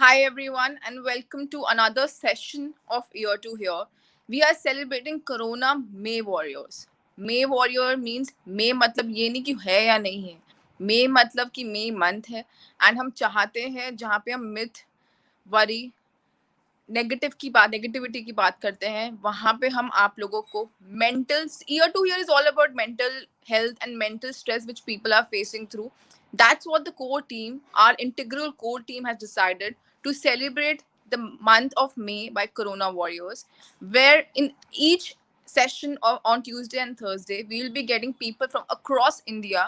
Hi, everyone, and welcome to another session of Ear to Hear. We are celebrating Corona May Warriors. May Warrior means May मतलब ये नहीं कि है या नहीं है. May मतलब कि May month है and हम चाहते हैं जहाँ पे हम myth, worry, नेगेटिविटी की बात करते हैं वहां पे हम आप लोगों को mental year to year is all about mental health and mental stress which people are facing through. That's what the core team, our integral core team, has decided to celebrate the month of May by Corona Warriors, where in each session on Tuesday and Thursday, we will be getting people from across India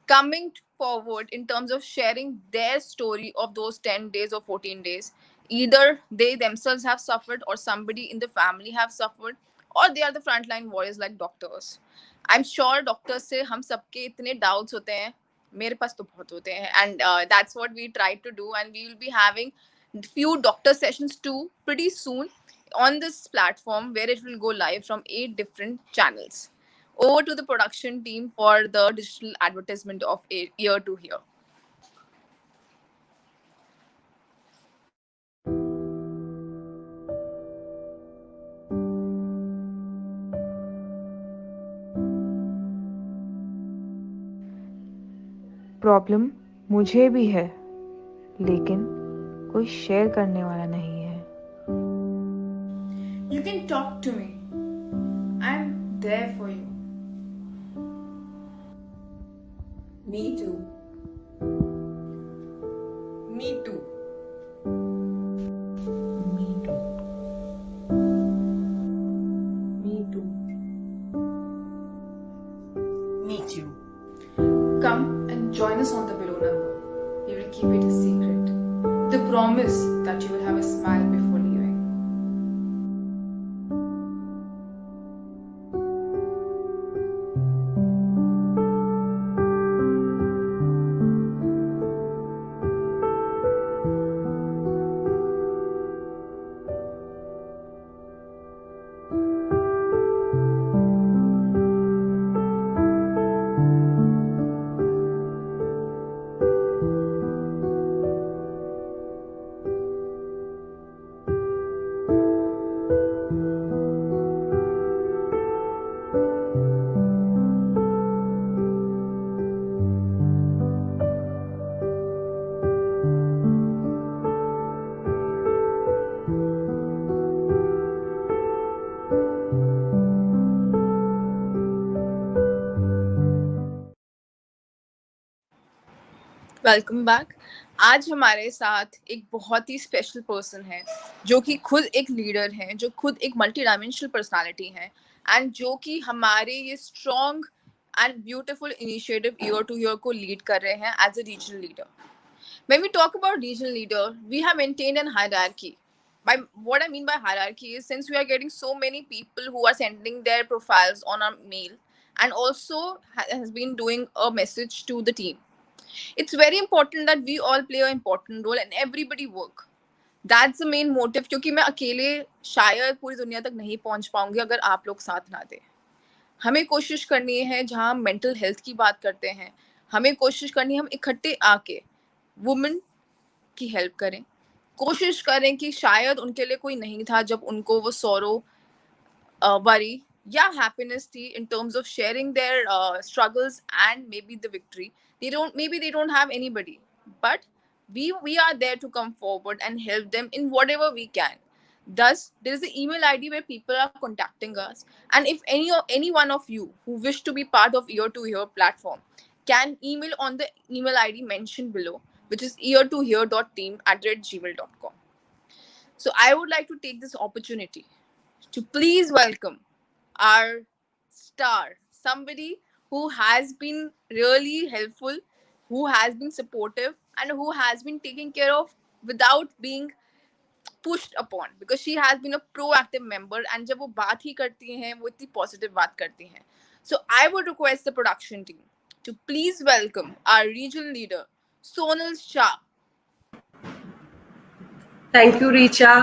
coming forward in terms of sharing their story of those 10 days or 14 days. Either they themselves have suffered or somebody in the family have suffered, or they are the frontline warriors like doctors. I'm sure doctors से हम सबके इतने doubts होते हैं, मेरे पास तो बहुत होते हैं, and that's what we try to do, and we will be having few doctor sessions too pretty soon on this platform where it will go live from 8 different channels. Over to the production team for the digital advertisement of Ear to Hear. Problem मुझे भी है, लेकिन कोई share करने वाला नहीं है. You can talk to me. I'm there for you. Me too. Me too. Me too. Me too. Me too. Come and join us on the below number. We will keep it a secret. The promise that you will have a smile before leaving. Welcome back. आज हमारे साथ एक बहुत ही special person है जो कि खुद एक लीडर है, जो खुद एक मल्टी डायमेंशनल पर्सनालिटी है, एंड जो कि हमारे ये strong and beautiful initiative year to year को लीड कर रहे हैं as a regional leader. When we talk about regional leader, we have maintained an hierarchy. By what I mean by hierarchy is, since we are getting so many people who are sending their profiles on our mail and also has been doing a message to the team, it's very important that we all play an important role and everybody work. That's the main motive, क्योंकि मैं अकेले शायद पूरी दुनिया तक नहीं पहुंच पाऊंगी अगर आप लोग साथ ना दें. हमें कोशिश करनी है, जहां हम मेंटल हेल्थ की बात करते हैं, हमें कोशिश करनी है हम इकट्ठे आके वुमेन की हेल्प करें. कोशिश करें कि शायद उनके लिए कोई नहीं था जब उनको वो sorrow, worry या happiness थी in terms of sharing their struggles and maybe the victory. They don't have anybody, but we are there to come forward and help them in whatever we can. Thus, there is an email ID where people are contacting us, and if any one of you who wish to be part of Ear to Hear platform can email on the email ID mentioned below, which is eartohear.team@gmail.com. So I would like to take this opportunity to please welcome our star, somebody who has been really helpful, who has been supportive, and who has been taken care of without being pushed upon, because she has been a proactive member, and जब वो बात ही करती हैं वो इतनी positive बात करती हैं. So I would request the production team to please welcome our regional leader Sonal Shah. Thank you, Richa.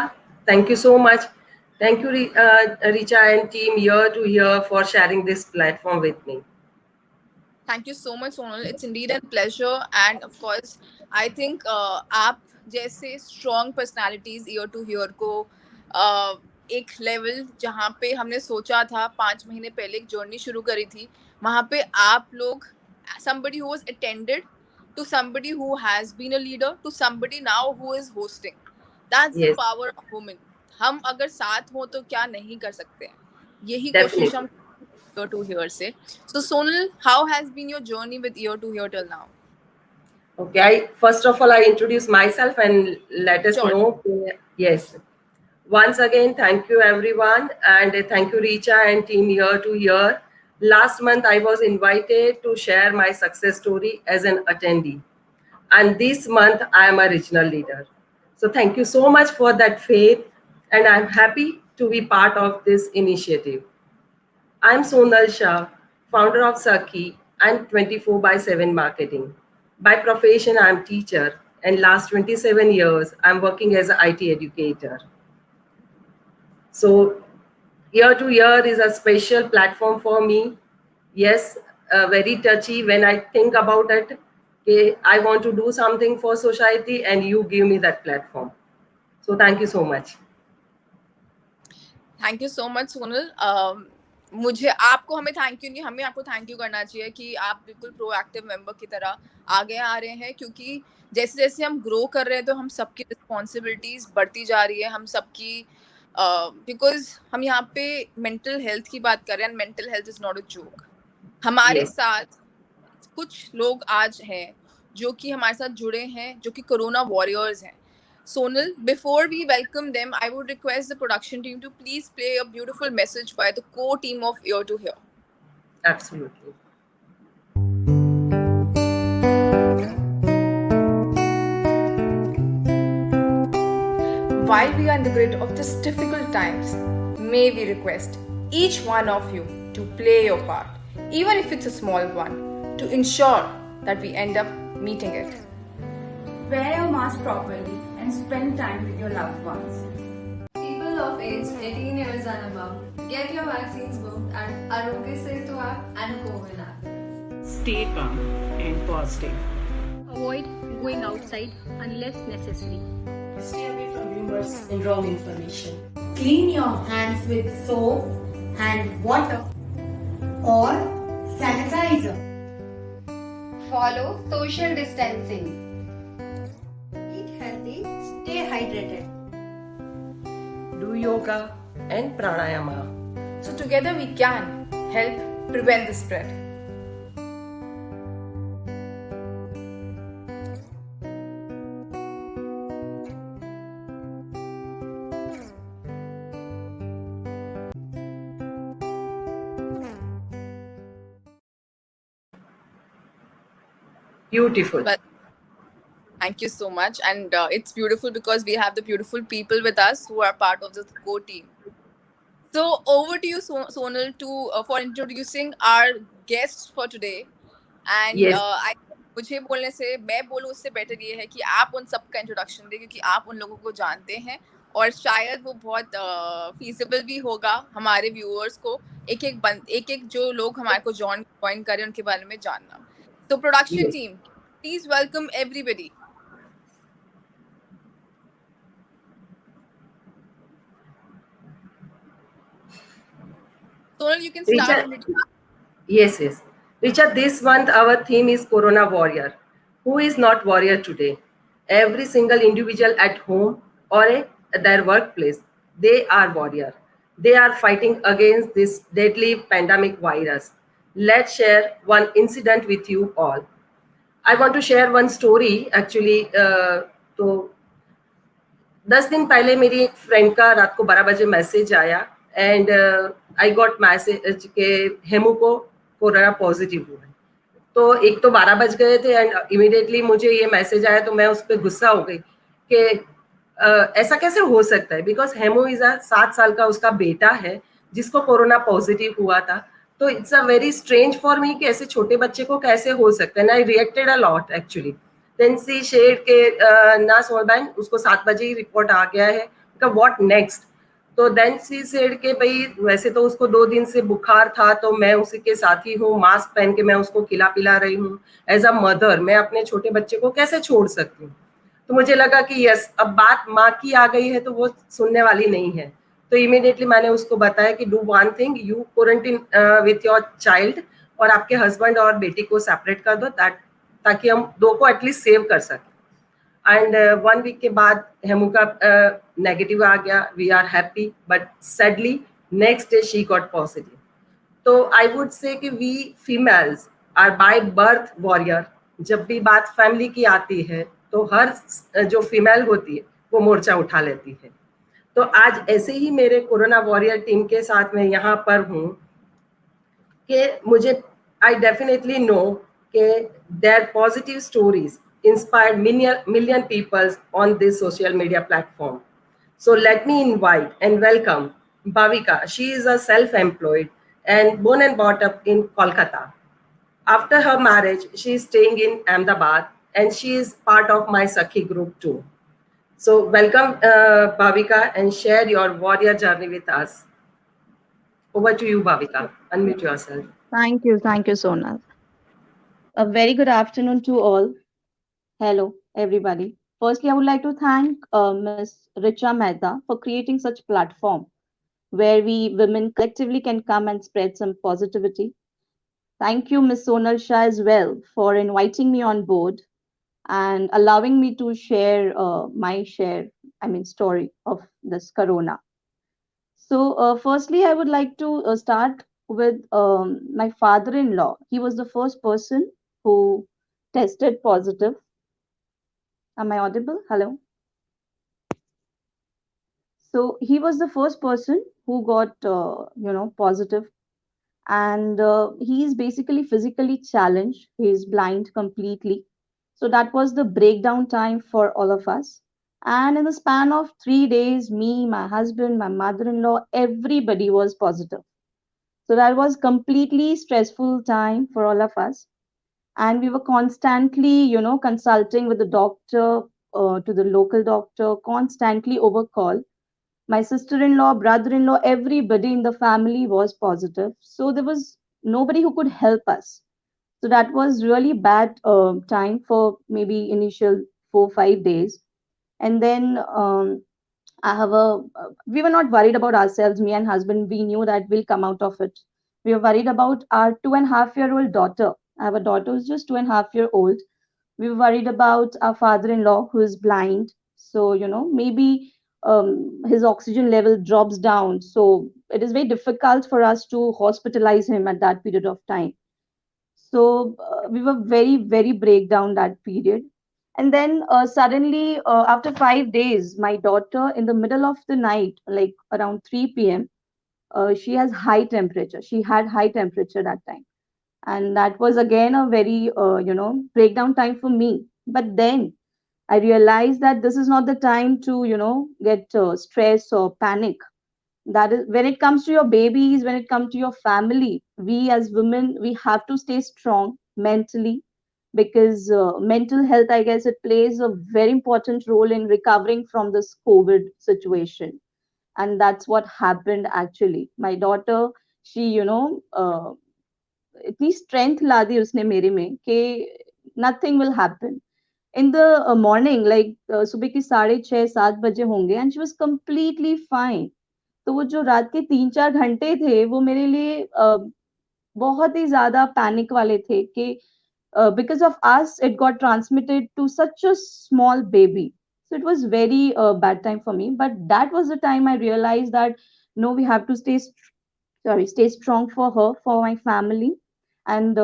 Thank you so much. Thank you, Richa and team Here to Here for sharing this platform with me. Thank you so much, Sonal. It's indeed a pleasure. And of course, I think आप जैसे strong personalities year to year को एक level जहाँ पे हमने सोचा था 5 महीने पहले एक जर्नी शुरू करी थी, वहाँ पे आप लोग somebody who was attended to somebody who has been a leader to somebody now who is hosting. That's the Yes, power of women. हम अगर साथ हो तो क्या नहीं कर सकते हैं, यही definitely. कोशिश हम year to year से. So Sonal, how has been your journey with year to year till now? Okay, first of all, I introduce myself and let us Sure. know. Yes. Once again, thank you everyone, and thank you Richa and team Year to Year. Last month, I was invited to share my success story as an attendee, and this month I am a regional leader. So thank you so much for that faith, and I'm happy to be part of this initiative. I'm Sonal Shah, founder of Saki and 24/7 Marketing. By profession, I'm teacher, and last 27 years, I'm working as an IT educator. So year to year is a special platform for me. Yes, very touchy when I think about it. Okay, I want to do something for society, and you give me that platform. So thank you so much. Thank you so much Sonal. मुझे आपको हमें thank you नहीं, हमें आपको thank you करना चाहिए कि आप बिल्कुल प्रोएक्टिव मेंबर की तरह आगे आ रहे हैं, क्योंकि जैसे जैसे हम ग्रो कर रहे हैं तो हम सबकी रिस्पॉन्सिबिलिटीज बढ़ती जा रही है, हम सबकी बिकॉज हम यहाँ पे मेंटल हेल्थ की बात कर रहे हैं. Mental health is not a joke. हमारे Yes. साथ कुछ लोग आज हैं जो कि हमारे साथ जुड़े हैं, जो कि कोरोना वॉरियर्स हैं. Sonal, before we welcome them, I would request the production team to please play a beautiful message by the core team of Ear to Hear. Absolutely. While we are in the grid of these difficult times, may we request each one of you to play your part, even if it's a small one, to ensure that we end up meeting it. Wear your mask properly and spend time with your loved ones. People of age 18 years and above, get your vaccines booked at Arogya Setu app and COVID app. Stay calm and positive. Avoid going outside unless necessary. Stay away from rumors and wrong information. Clean your hands with soap and water or sanitizer. Follow social distancing. Eat healthy, stay hydrated. Do yoga and pranayama. So together we can help prevent the spread. Beautiful. But thank you so much, and it's beautiful because we have the beautiful people with us who are part of the core team. So over to you, Sonal, to for introducing our guests for today. And Yes. मुझे बोलने से, मैं बोलूँ उससे better ये है कि आप उन सबका इंट्रोडक्शन दें, क्योंकि आप उन लोगों को जानते हैं और शायद वो बहुत फीजिबल भी होगा हमारे व्यूअर्स को एक एक जो लोग हमारे को ज्वाइन कर रहे हैं उनके बारे में जानना. तो production Yes. Team, please welcome everybody. Sonal, you can start. Richa, yes. Richa, this month our theme is Corona Warrior. Who is not warrior today? Every single individual at home or at their workplace, they are warrior. They are fighting against this deadly pandemic virus. Let's share one incident with you all. I want to share one story actually. तो 10 दिन पहले मेरी एक friend का रात को 12 बजे message आया एंड आई गॉट मैसेज के हेमू को कोरोना पॉजिटिव हुआ है. तो एक तो 12 बज गए थे एंड इमीडिएटली मुझे ये मैसेज आया तो मैं उस पर गुस्सा हो गई कि ऐसा कैसे हो सकता है, बिकॉज हेमू इज 7 साल का उसका बेटा है जिसको कोरोना पॉजिटिव हुआ था. तो it's a very strange for me कि ऐसे छोटे बच्चे को कैसे हो सकता है. And I reacted a lot actually. Then she share के ना सोहबैन उसको 7 बजे ही रिपोर्ट आ गया है, व्हाट नेक्स्ट. तो देन शी सेड के भाई वैसे तो उसको 2 दिन से बुखार था, तो मैं उसी के साथ ही हूँ, मास्क पहन के मैं उसको खिला पिला रही हूँ एज अ मदर, मैं अपने छोटे बच्चे को कैसे छोड़ सकती हूँ। तो मुझे लगा कि यस, अब बात माँ की आ गई है तो वो सुनने वाली नहीं है। तो इमीडिएटली मैंने उसको बताया कि do one thing, you quarantine with your child, और आपके हस्बैंड और बेटी को सेपरेट कर दो, ताकि हम दो को एटलीस्ट सेव कर सकें। एंड 1 वीक के बाद हेमू का नेगेटिव आ गया, we are happy, but sadly next day she got positive. तो आई वुड से कि we females are by birth warrior. जब भी बात फैमिली की आती है तो हर जो फीमेल होती है वो मोर्चा उठा लेती है। तो आज ऐसे ही मेरे कोरोना वॉरियर टीम के साथ मैं यहाँ पर हूँ कि मुझे आई डेफिनेटली नो कि their positive stories inspired million people on this social media platform. So let me invite and welcome Bhavika. She is a self-employed and born and brought up in Kolkata. After her marriage, she is staying in Ahmedabad and she is part of my Sakhi group too. So welcome Bhavika, and share your warrior journey with us. Over to you, Bhavika. Unmute yourself. Thank you, Sonal. A very good afternoon to all. Hello, everybody. Firstly, I would like to thank Ms. Richa Mehta for creating such platform where we women collectively can come and spread some positivity. Thank you, Ms. Sonal Shah, as well, for inviting me on board and allowing me to share story of this corona. So, firstly, I would like to start with my father-in-law. He was the first person who tested positive. Am I audible? Hello. So he was the first person who got, positive, and he is basically physically challenged. He is blind completely. So that was the breakdown time for all of us. And in the span of 3 days, me, my husband, my mother-in-law, everybody was positive. So that was completely stressful time for all of us. And we were constantly, consulting with the doctor, to the local doctor, constantly over call. My sister-in-law, brother-in-law, everybody in the family was positive. So there was nobody who could help us. So that was really bad time for maybe initial 4 5 days. And then we were not worried about ourselves, me and husband. We knew that we'll come out of it. We were worried about our 2.5-year-old daughter. I have a daughter who's just 2.5 year old. We were worried about our father-in-law who is blind. So, maybe his oxygen level drops down. So it is very difficult for us to hospitalize him at that period of time. So we were very, very breakdown that period. And then suddenly, after 5 days, my daughter in the middle of the night, like around 3 p.m., she has high temperature. She had high temperature that time. And that was again a very, breakdown time for me. But then I realized that this is not the time to, get stress or panic. That is when it comes to your babies, when it comes to your family, we as women, we have to stay strong mentally, because mental health, I guess, it plays a very important role in recovering from this COVID situation. And that's what happened actually. My daughter, she, इतनी strength ला दी उसने मेरे में कि nothing will happen. In the morning, like सुबह की 6:30 7 बजे होंगे, and she was completely fine. तो वो जो रात के 3 4 घंटे थे वो मेरे लिए बहुत ही ज्यादा पैनिक वाले थे कि because of us it got transmitted to such a small baby. So it was very bad time for me, but that was the time I realized that no, we have to stay strong for her, for my family. And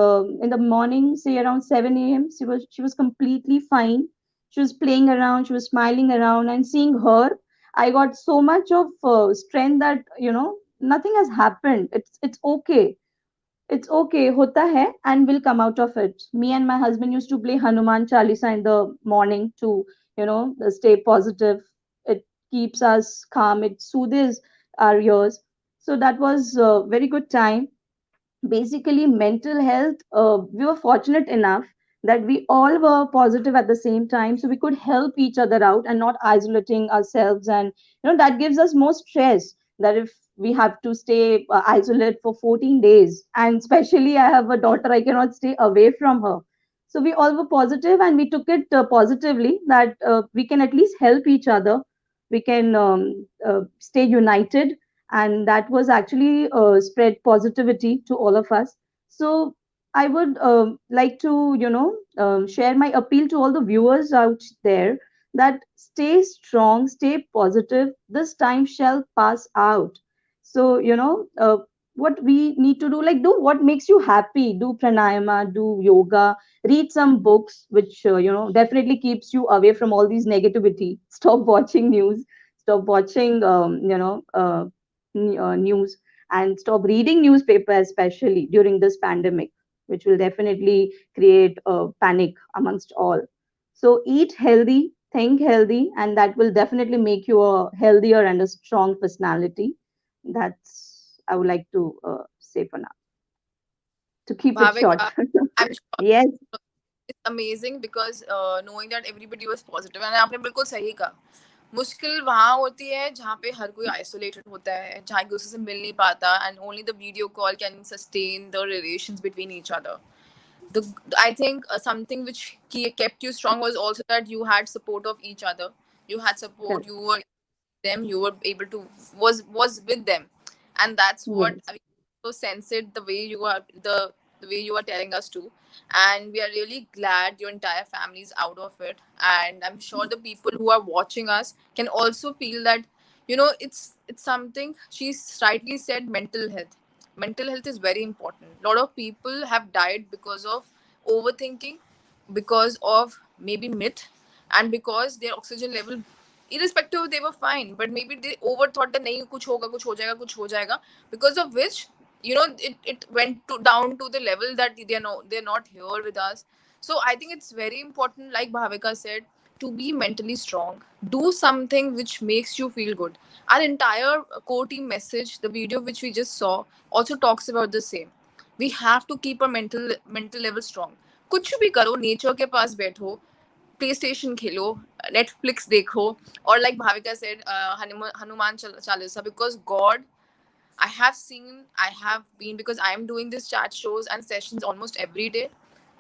in the morning, say around 7 a.m., she was completely fine. She was playing around, she was smiling around, and seeing her, I got so much of strength that nothing has happened. It's okay. It's okay, hota hai, and we'll come out of it. Me and my husband used to play Hanuman Chalisa in the morning to, stay positive. It keeps us calm. It soothes our ears. So that was a very good time. Basically, mental health, we were fortunate enough that we all were positive at the same time, so we could help each other out and not isolating ourselves. And that gives us more stress. that if we have to stay isolate for 14 days, and especially I have a daughter, I cannot stay away from her. So we all were positive, and we took it positively, that we can at least help each other, we can stay united, and that was actually spread positivity to all of us. So I would like to, share my appeal to all the viewers out there, that stay strong, stay positive. This time shall pass out. So, what we need to do, like, do what makes you happy, do pranayama, do yoga, read some books, which, definitely keeps you away from all these negativity. Stop watching news, stop watching, news, and stop reading newspaper, especially during this pandemic, which will definitely create a panic amongst all. So eat healthy, think healthy, and that will definitely make you a healthier and a strong personality. That's I would like to say for now, to keep it short. Bhavika, I'm sure Yes, it's amazing because knowing that everybody was positive, and आपने बिल्कुल सही कहा, मुश्किल वहाँ होती है जहाँ पे हर कोई आइसोलेटेड होता है, जहाँ एक दूसरे से मिल नहीं पाता, and only the video call can sustain the relations between each other. The I think something which kept you strong was also that you had support of each other. You had support. correct. You were them. You were able to was with them, and that's what Yes, I mean, so sensed the way you are the way you are telling us to, and we are really glad your entire family is out of it. And I'm sure the people who are watching us can also feel that, it's something she's rightly said. Mental health is very important. A lot of people have died because of overthinking, because of maybe myth, and because their oxygen level, irrespective, they were fine, but maybe they overthought that nahi kuch hoga, kuch ho jayega, because of which, it went down to the level that they're not here with us. So I think it's very important, like Bhavika said, to be mentally strong. Do something which makes you feel good. Our entire core team message, the video which we just saw, also talks about the same. We have to keep our mental level strong. कुछ भी करो, nature के पास बैठो, play station खेलो, Netflix देखो, और like Bhavika said, Hanuman Chalisa, because God, I have been, because I am doing these chat shows and sessions almost every day.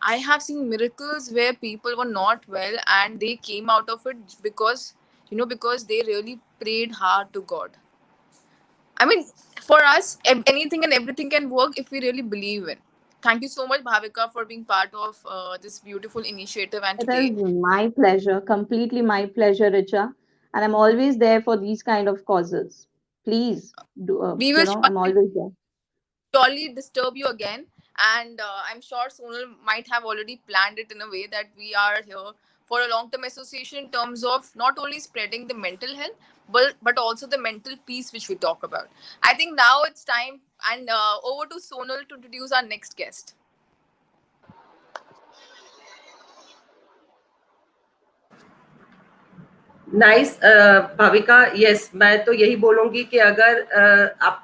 I have seen miracles where people were not well and they came out of it because they really prayed hard to God. I mean, for us, anything and everything can work if we really believe in. Thank you so much, Bhavika, for being part of this beautiful initiative. And it is today, my pleasure, completely my pleasure, Richa. And I'm always there for these kind of causes. Please do, we will I'm always there. surely disturb you again. And I'm sure Sonal might have already planned it in a way that we are here for a long term association in terms of not only spreading the mental health, but also the mental peace which we talk about. I think now it's time, and over to Sonal to introduce our next guest. Nice Bhavika, yes, मैं तो यही बोलूंगी कि अगर आप,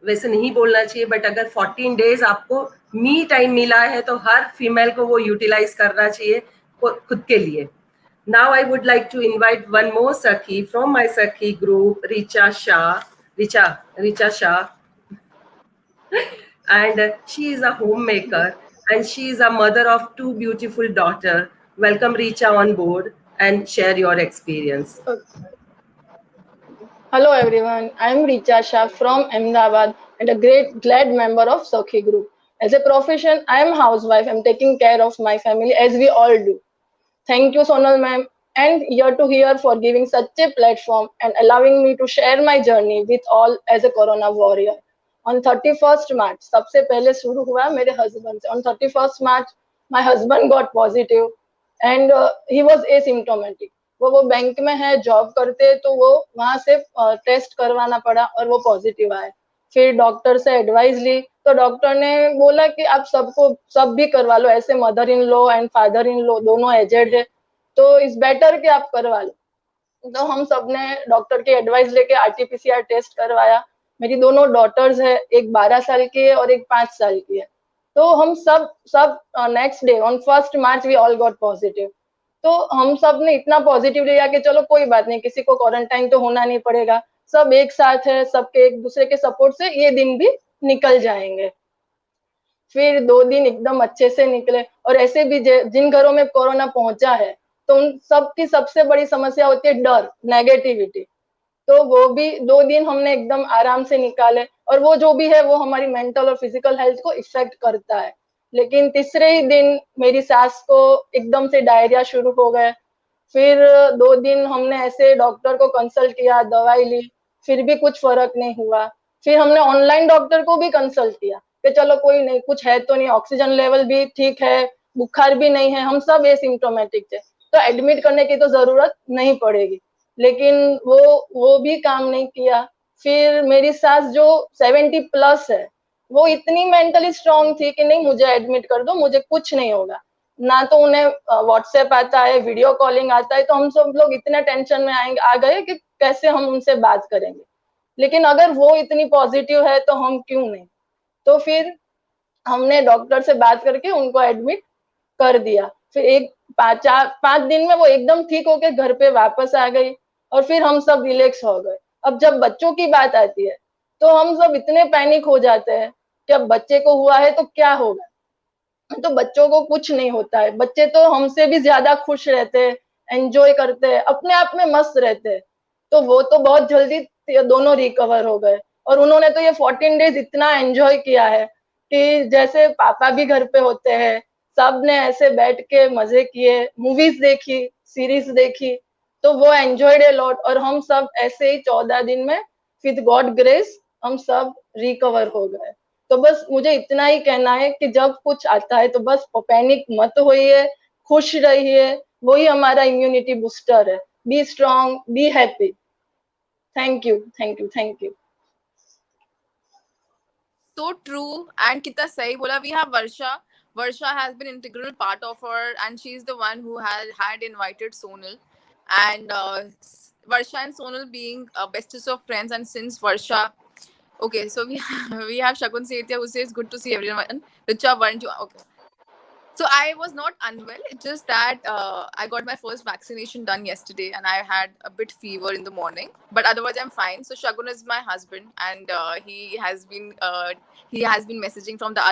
वैसे नहीं बोलना चाहिए, बट अगर 14 डेज आपको मी टाइम मिला है तो हर फीमेल को वो यूटिलाइज करना चाहिए खुद के लिए. Now I would like to invite one more Sakhi from my Sakhi group, Richa Shah. Richa Shah. And she is a homemaker and she is a mother of 2 beautiful daughters. Welcome Richa on board and share your experience. Hello everyone, I am Richa Shah from Ahmedabad and a glad member of Sakhi Group. As a profession, I am housewife. I am taking care of my family as we all do. Thank you Sonal ma'am and here to here for giving such a platform and allowing me to share my journey with all as a corona warrior. On 31st March, सबसे पहले शुरू हुआ मेरे husband से. On 31st March, my husband got positive and he was asymptomatic. वो bank में है, job करते, तो वो वहां से टेस्ट करवाना पड़ा और वो पॉजिटिव आए. फिर डॉक्टर से एडवाइस ली तो डॉक्टर ने बोला कि आप सब भी करवा लो, ऐसे mother in law and father in law दोनों एजेड है तो इट्स बेटर कि आप करवा लो. तो हम सब ने डॉक्टर की एडवाइस लेके आरटीपीसीआर टेस्ट करवाया. मेरी दोनों डॉटर्स है, एक 12 साल की है और एक 5 साल की है. तो हम सब next day on 1st March we all got positive. तो हम सब ने इतना पॉजिटिव लिया कि चलो कोई बात नहीं, किसी को क्वारंटाइन तो होना नहीं पड़ेगा. सब एक साथ है, सबके एक दूसरे के सपोर्ट से ये दिन भी निकल जाएंगे। फिर 2 दिन एकदम अच्छे से निकले। और ऐसे भी जिन घरों में कोरोना पहुंचा है तो उन सबकी सबसे बड़ी समस्या होती है डर, नेगेटिविटी। तो वो भी 2 दिन हमने एकदम आराम से निकाले। और वो जो भी है वो हमारी मेंटल और फिजिकल हेल्थ को इफेक्ट करता है। लेकिन तीसरे ही दिन मेरी सास को एकदम से डायरिया शुरू हो गए। फिर 2 दिन हमने ऐसे डॉक्टर को कंसल्ट किया, दवाई ली, फिर भी कुछ फर्क नहीं हुआ। फिर हमने ऑनलाइन डॉक्टर को भी कंसल्ट किया कि चलो कोई नहीं, कुछ है तो नहीं, ऑक्सीजन लेवल भी ठीक है, बुखार भी नहीं है, हम सब एसिम्प्टोमेटिक थे, तो एडमिट करने की तो जरूरत नहीं पड़ेगी। लेकिन वो भी काम नहीं किया। फिर मेरी सास जो 70+ है, वो इतनी मेंटली स्ट्रांग थी कि नहीं, मुझे एडमिट कर दो, मुझे कुछ नहीं होगा। ना तो उन्हें व्हाट्सएप आता है, वीडियो कॉलिंग आता है, तो हम सब लोग इतने टेंशन में आ गए कि कैसे हम उनसे बात करेंगे। लेकिन अगर वो इतनी पॉजिटिव है तो हम क्यों नहीं। तो फिर हमने डॉक्टर से बात करके उनको एडमिट कर दिया। फिर 5 दिन में वो एकदम ठीक होके घर पे वापस आ गई और फिर हम सब रिलैक्स हो गए। अब जब बच्चों की बात आती है तो हम सब इतने पैनिक हो जाते हैं कि अब बच्चे को हुआ है तो क्या होगा। तो बच्चों को कुछ नहीं होता है, बच्चे तो हमसे भी ज्यादा खुश रहते हैं, एंजॉय करते हैं, अपने आप में मस्त रहते हैं। तो वो तो बहुत जल्दी दोनों रिकवर हो गए। और उन्होंने तो ये 14 डेज इतना एंजॉय किया है कि जैसे पापा भी घर पे होते हैं, सब ने ऐसे बैठ के मजे किए, मूवीज देखी, सीरीज देखी। तो वो एंजॉयड ए लॉट। और हम सब ऐसे ही 14 दिन में विद गॉड ग्रेस हम सब रिकवर हो गए। तो बस मुझे इतना ही कहना है कि जब कुछ आता है तो बस पैनिक मत होइए, खुश रहिए, वही हमारा इम्यूनिटी बूस्टर है। B strong, be happy. Thank you, thank you, thank you. So true, and कितना सही बोला। We have Varsha. Varsha has been integral part of her, and she's the one who had invited Sonal. And Varsha and Sonal being bestest of friends, and since Varsha, okay, so we have Shagun Setia who says good to see everyone. Richa, weren't you okay? So I was not unwell. It's just that I got my first vaccination done yesterday, and I had a bit fever in the morning. But otherwise, I'm fine. So Shagun is my husband, and he has been messaging from the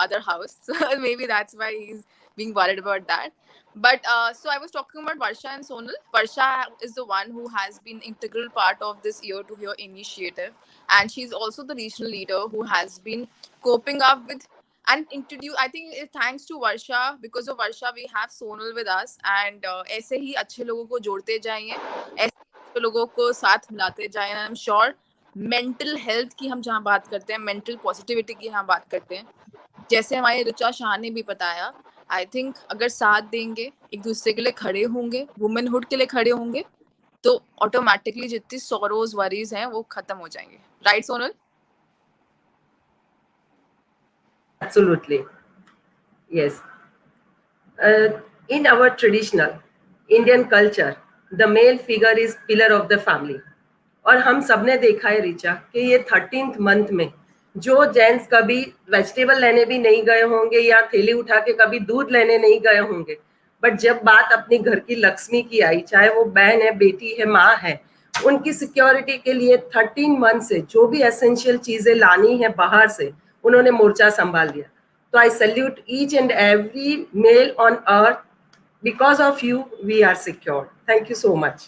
other house. So maybe that's why he's being worried about that. But so I was talking about Varsha and Sonal. Varsha is the one who has been integral part of this Ear to Hear initiative, and she's also the regional leader who has been coping up with and introduce. I think thanks to Varsha, because of Varsha we have Sonal with us, and ऐसे ही अच्छे लोगों को जोड़ते जाइए, ऐसे अच्छे लोगों को साथ मिलाते जाइए। आई एम श्योर मेंटल हेल्थ की हम जहाँ बात करते हैं, मेंटल पॉजिटिविटी की हम बात करते हैं, जैसे हमारी ऋचा शाह ने भी बताया, आई थिंक अगर साथ देंगे, एक दूसरे के लिए खड़े होंगे, वुमेनहुड के लिए खड़े होंगे, तो ऑटोमेटिकली जितनी सॉरोज वरीज हैं वो खत्म हो जाएंगे। Right Sonal? Absolutely. Yes. In our traditional Indian culture, the male figure is pillar of the family. और हम सबने देखा है ऋचा कि ये 13th मंथ में जो जेंट्स कभी वेजिटेबल लेने भी नहीं गए होंगे या थैली उठा के कभी दूध लेने नहीं गए होंगे, बट जब बात अपनी घर की लक्ष्मी की आई, चाहे वो बहन है, बेटी है, माँ है, उनकी सिक्योरिटी के लिए 13 मंथ से जो भी एसेंशियल चीजें लानी है बाहर से, उन्होंने मोर्चा संभाल लिया। तो I salute each and every male on earth. Because of you, we are secure. Thank you so much.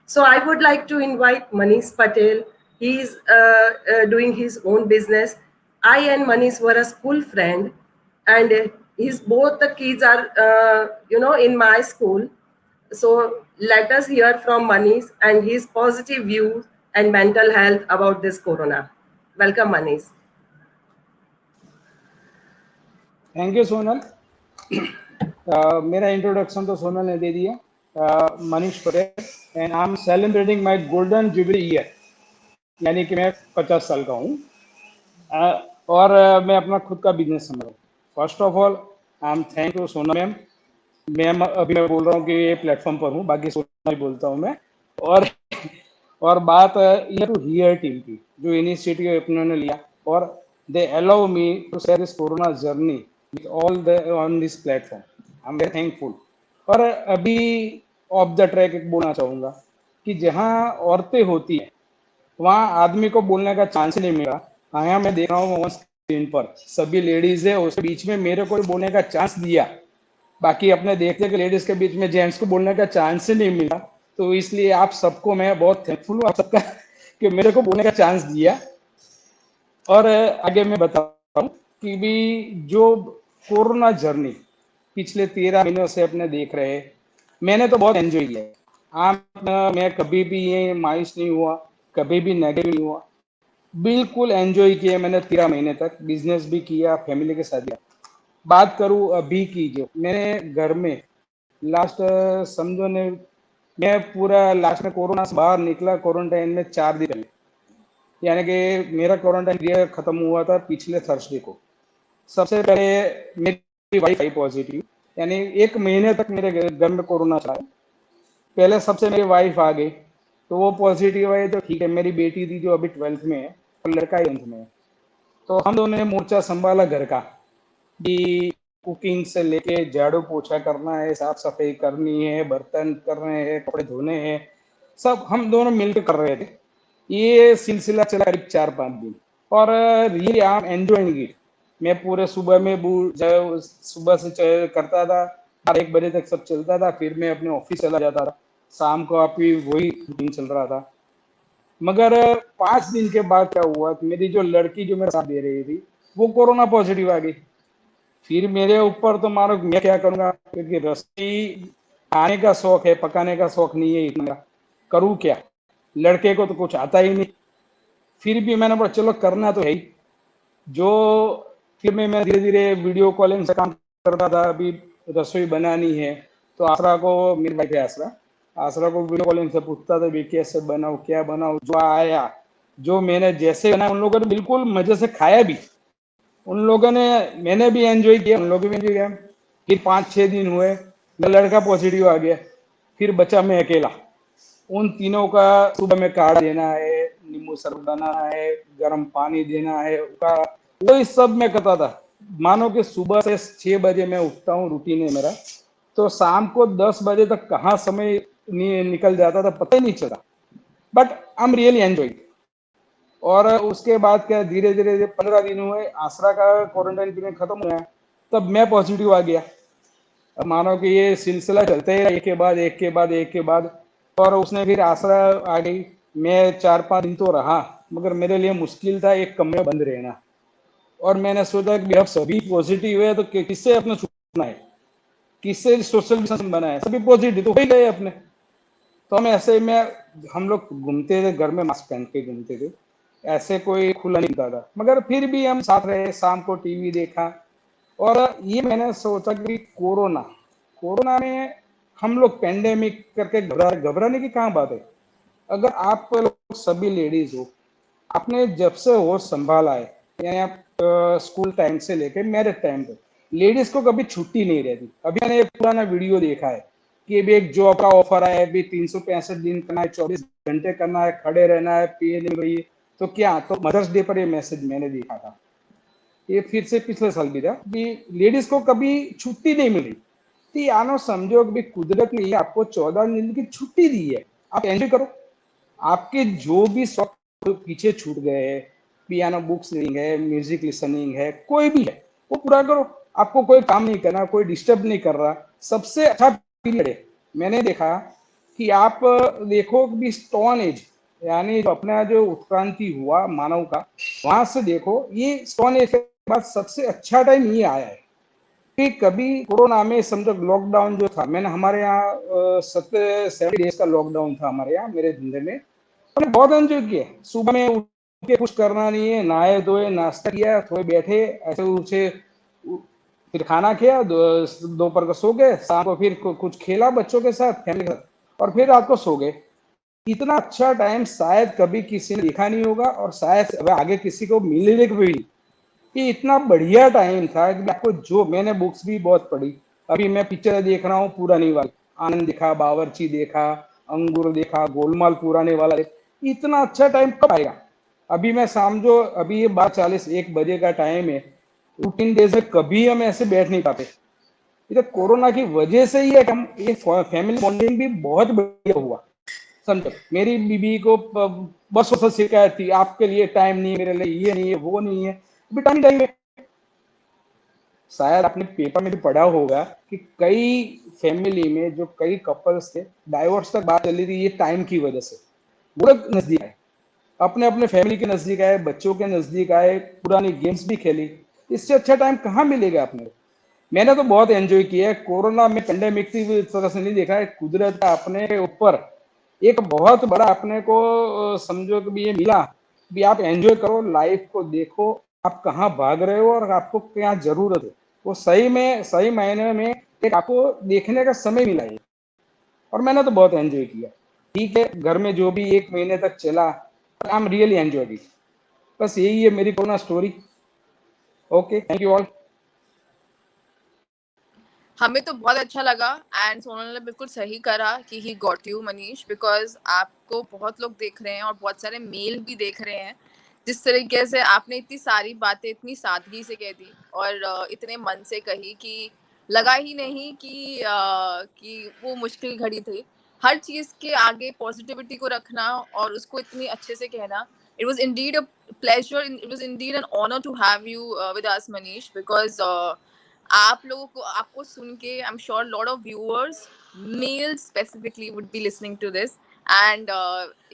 So I would like to invite Manish Patel. He is doing his own business. I and Manish were a school friend, and both the kids are, in my school. So let us hear from Manish and his positive views and mental health about this corona. Welcome, Manish. Thank you Sonal. मेरा introduction तो सोनल ने दे दिया। Manish Patel, and I am celebrating my golden jubilee year, यानी कि मैं 50 साल का हूँ और मैं अपना खुद का बिजनेस संभालूँ। First of all I am thank you Sonal ma'am. अभी मैं बोल रहा हूँ कि ये प्लेटफॉर्म पर हूँ, बाकी सोनल ही बोलता हूँ मैं। और बात ईयर टू हियर टीम की, जो इनिशिएटिव उन्होंने लिया, और they allow me to share this corona journey with all on this platform. I'm very thankful. और अभी ऑफ द ट्रैक एक बोलना चाहूँगा कि जहाँ औरतें होती हैं वहाँ आदमी को बोलने का चांस नहीं मिला। यहाँ मैं देख रहा हूँ स्क्रीन पर सभी लेडीज है, उसके बीच में मेरे को बोलने का चांस दिया। बाकी अपने देखते कि लेडीज के बीच में जेंट्स को बोलने का चांस ही नहीं मिला। तो इसलिए आप सबको मैं बहुत थैंकफुल हूँ आप सबका कि मेरे को बोलने का चांस दिया। और आगे मैं बता रहा हूँ कि भी जो कोरोना जर्नी पिछले 13 महीनों से अपने देख रहे हैं, मैंने तो बहुत एंजॉय किया। मैं कभी भी ये मायूस नहीं हुआ, कभी भी नेगेटिव नहीं हुआ, बिल्कुल एंजॉय किया मैंने 13 महीने तक। बिजनेस भी किया, फैमिली के साथ किया। बात करूं अभी की, जो मैंने घर में लास्ट समझो ने, मैं पूरा लास्ट में कोरोना से बाहर निकला क्वारंटाइन में 4 दिन पहले, यानी कि मेरा क्वारंटाइन पीरियड खत्म हुआ था पिछले थर्सडे को। सबसे पहले मेरी वाइफ आई पॉजिटिव, यानी 1 महीने तक मेरे घर में कोरोना चला। पहले सबसे मेरी वाइफ आ गई तो वो पॉजिटिव आई, तो ठीक है। मेरी बेटी थी जो अभी 12th में है और लड़का 11th में है, तो हम दोनों ने मोर्चा संभाला घर का, कि कुकिंग से लेके झाड़ू पोछा करना है, साफ सफाई करनी है, बर्तन करने हैं, कपड़े धोने हैं, सब हम दोनों मिलकर कर रहे थे। ये सिलसिला चला करीब 4-5 दिन और really I am enjoying it. मैं पूरे सुबह में सुबह से करता था, 1 बजे तक सब चलता था, फिर मैं अपने ऑफिस चला जाता था, शाम को आप ही वही रूटीन चल रहा था। मगर 5 दिन के बाद क्या हुआ कि मेरी जो लड़की जो मेरे साथ दे रही थी वो कोरोना पॉजिटिव आ गई। फिर मेरे ऊपर तो मानो मैं क्या करूंगा, क्योंकि रसोई खाने का शौक है, पकाने का शौक नहीं है इतना, करूँ क्या, लड़के को तो कुछ आता ही नहीं। फिर भी मैंने बोला चलो करना तो है ही। जो फिर मैं धीरे धीरे वीडियो कॉलिंग से काम करता था। अभी रसोई बनानी है तो आसरा को, मेरी वाइफ है आसरा को वीडियो कॉलिंग से पूछता था भी कैसे बनाओ, क्या बनाओ। जो आया, जो मैंने जैसे बनाया, उन लोगों ने बिल्कुल मजे से खाया भी, उन लोगों ने, मैंने भी एंजॉय किया, उन लोगों भी एंजॉय किया। फिर 5-6 दिन हुए, मेरा लड़का पॉजिटिव आ गया, फिर बचा मैं अकेला। उन तीनों का सुबह में काढ़ा देना है, नींबू शरबत बनाना है, गर्म पानी देना है, वही सब मैं करता था। मानो कि सुबह से 6 बजे मैं उठता हूँ, रूटीन है मेरा, तो शाम को 10 बजे तक कहाँ समय निकल जाता था पता ही नहीं चला। But I am really enjoy. और उसके बाद क्या, धीरे धीरे 15 दिन हुए, आसरा का क्वारंटाइन पीरियड खत्म हुआ, तब मैं पॉजिटिव आ गया। अब मानो कि ये सिलसिला चलते है एक के बाद एक के बाद एक के बाद। और उसने फिर आसरा आ गई, मैं 4-5 दिन तो रहा, मगर मेरे लिए मुश्किल था एक कमरे में बंद रहना। और मैंने सोचा कि अब सभी पॉजिटिव है तो किससे अपने छूटना है, किससे सोशल डिस्टेंस बनाए, सभी पॉजिटिव तो हो ही गए अपने। तो हम ऐसे में हम लोग घूमते थे, घर में मास्क पहन के घूमते थे, ऐसे कोई खुला नहीं था। मगर फिर भी हम साथ रहे, शाम को टीवी देखा। और ये मैंने सोचा कि कोरोना में हम लोग पेंडेमिक करके घबराने की कहाँ बात है। अगर आप लोग सभी लेडीज हो, आपने जब से होश संभाला है, यानी आप स्कूल टाइम से लेके मैरिज टाइम तक, लेडीज को कभी छुट्टी नहीं रहती। अभी मैंने एक पुराना वीडियो देखा है कि भी एक जॉब का ऑफर आया है, भी 365 दिन करना है, 24 घंटे करना है, खड़े रहना है, पे नहीं रही। तो क्या, तो मदर्स डे पर ये मैसेज मैंने देखा था, ये फिर से पिछले साल भी था, कि लेडीज को कभी छुट्टी नहीं मिली। तो आनो समझो कि कुदरत ने आपको 14 दिन की छुट्टी दी है, आप एंजॉय करो। आपके जो भी शौक पीछे छूट गए हैं, पियानो बुक्स रीडिंग है, म्यूजिक लिसनिंग है, कोई भी है, वो पूरा करो। आपको कोई काम नहीं करना, कोई डिस्टर्ब नहीं कर रहा, सबसे अच्छा पीरियड है। मैंने देखा कि आप देखो भी स्टोन एज, यानी अपना जो उत्क्रांति हुआ मानव का, वहां से देखो ये स्टोन एज के बाद सबसे अच्छा टाइम ये आया है। कि कभी कोरोना में समझो लॉकडाउन जो था, मैंने हमारे यहाँ 70 डेज का लॉकडाउन था हमारे यहाँ, मेरे धंधे में, मैंने बहुत एंजॉय किया। सुबह में उठ के कुछ करना नहीं है, नहाए धोए, नाश्ता किया, थोड़े बैठे ऐसे उसे, फिर खाना किया, दोपहर को सो गए, शाम को फिर कुछ खेला बच्चों के साथ, फैमिली के साथ, और फिर रात को सो गए। इतना अच्छा टाइम शायद कभी किसी ने देखा नहीं होगा, और शायद आगे किसी को मिलने को भी नहीं। ये इतना बढ़िया टाइम था कि आपको, जो मैंने बुक्स भी बहुत पढ़ी, अभी मैं पिक्चर देख रहा हूँ पुरानी वाली, आनंद देखा, बावर्ची देखा, अंगूर देखा, गोलमाल पुराने वाला देखा। इतना अच्छा टाइम कब आएगा। अभी मैं समझो, अभी ये 12:40-1 बजे का टाइम है, रूटीन डेज में कभी हम ऐसे बैठ नहीं पाते। ये तो कोरोना की वजह से ही है, हम ये फैमिली बॉन्डिंग भी बहुत बढ़िया हुआ। समझो मेरी बीबी को बरसों से शिकायत थी, आपके लिए टाइम नहीं है, मेरे लिए ये नहीं है, वो नहीं है, अभी टाइम है। शायद आपने पेपर में भी पढ़ा होगा कि कई फैमिली में जो कई कपल्स थे, डाइवोर्स तक बात चली थी, ये टाइम की वजह से। वो लोग नजदीक आए, अपने अपने फैमिली के नजदीक आए, बच्चों के नजदीक आए, पुरानी गेम्स भी खेली। इससे अच्छा टाइम कहाँ मिलेगा अपने? मैंने तो बहुत एंजॉय किया है कोरोना में। पेंडेमिक की इस तरह से नहीं देखा है, कुदरत का अपने ऊपर एक बहुत बड़ा अपने को समझो कि भी ये मिला भी आप एंजॉय करो, लाइफ को देखो, आप कहाँ भाग रहे हो और आपको क्या जरूरत है, वो सही में सही मायने में एक आपको देखने का समय मिला है। और मैंने तो बहुत एंजॉय किया। ठीक है, घर में जो भी 1 महीने तक चला, आई एम रियली एंजॉय इट। बस यही है मेरी corona story. Okay, thank you all. हमें तो बहुत अच्छा लगा एंड सोनल ने बिल्कुल सही करा कि he got you Manish, because आपको बहुत लोग देख रहे हैं और बहुत सारे मेल भी देख रहे हैं। जिस तरीके से आपने इतनी सारी बातें इतनी सादगी से कह दी और इतने मन से कही कि लगा ही नहीं कि वो मुश्किल घड़ी थी। हर चीज के आगे पॉजिटिविटी को रखना और उसको इतनी अच्छे से कहना, it was indeed a pleasure, it was indeed an honor to have you with us Manish, because आप लोगों को आपको सुन के I am sure lot of viewers male specifically would be listening to this and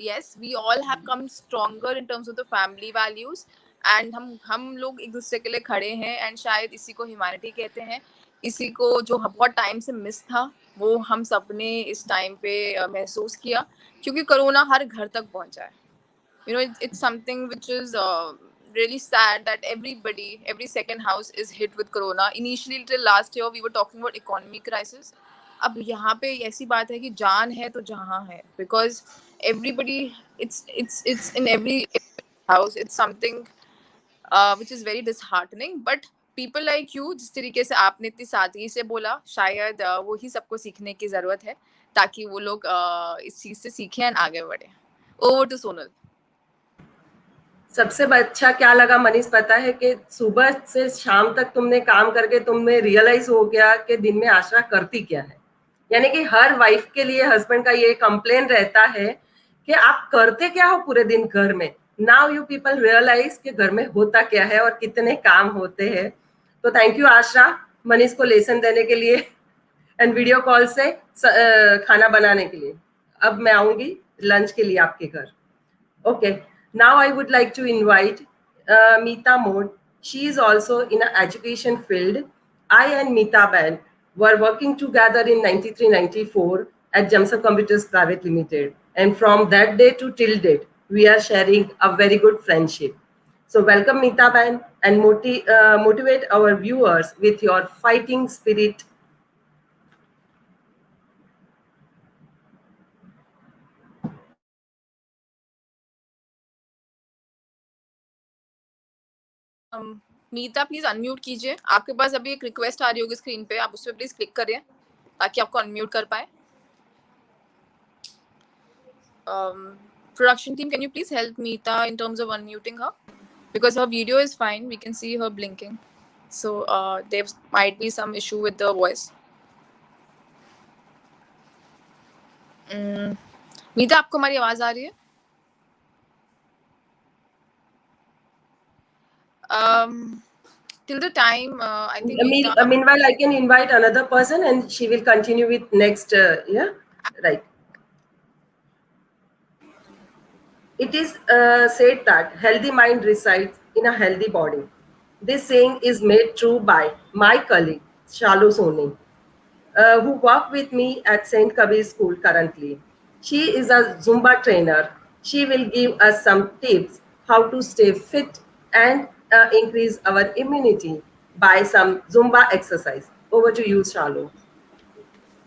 yes we all have come stronger in terms of the family values and हम लोग एक दूसरे के लिए खड़े हैं एंड शायद इसी को ह्यूमैनिटी कहते हैं। इसी को जो बहुत टाइम से मिस था वो हम सब ने इस टाइम पे महसूस किया, क्योंकि कोरोना हर घर तक पहुंचा है। You know, it's something which is really sad that every second house is hit with corona. Initially till last year we were talking about economic crisis. अब यहाँ पे ऐसी बात है कि जान है तो जहाँ है, because everybody it's in every house. It's something which is very disheartening, but people like you, जिस तरीके से आपने इतनी सादगी से बोला, शायद वो ही सबको सीखने की जरूरत है ताकि वो लोग इस चीज से सीखें और आगे बढ़े। Over to Sonal. सबसे अच्छा क्या लगा मनीष पता है कि सुबह से शाम तक तुमने काम करके तुम्हें रियलाइज हो गया कि दिन में आशरा करती क्या है। यानी कि हर वाइफ के लिए हस्बैंड का ये कंप्लेन रहता है कि आप करते क्या हो पूरे दिन घर में। नाउ यू पीपल रियलाइज कि घर में होता क्या है और कितने काम होते हैं। तो थैंक यू आशरा मनीष को लेसन देने के लिए एंड वीडियो कॉल से खाना बनाने के लिए। अब मैं आऊंगी लंच के लिए आपके घर। Okay, now I would like to invite Meeta Mode. She is also in an education field. I and Meeta Ben were working together in 93-94 at Jamsa Computers Private Limited. And from that day to till date, we are sharing a very good friendship. So welcome Meeta Ben and motivate our viewers with your fighting spirit. Meeta please unmute कीजिए। आपके पास अभी एक request आ रही होगी screen पे, आप उस पर प्लीज क्लिक करिए ताकि आपको अनम्यूट कर पाए। Production team, can you please help Meeta in terms of unmuting her, because her video is fine, we can see her blinking, so there might be some issue with the voice. मीता आपको हमारी आवाज आ रही है? Till the time I think meanwhile I can invite another person and she will continue with next yeah, right. It is said that healthy mind resides in a healthy body. This saying is made true by my colleague Shalu Soni, who works with me at St. Kabir School currently. She is a Zumba trainer. She will give us some tips how to stay fit and increase our immunity by some Zumba exercise. Over to you, Shalu.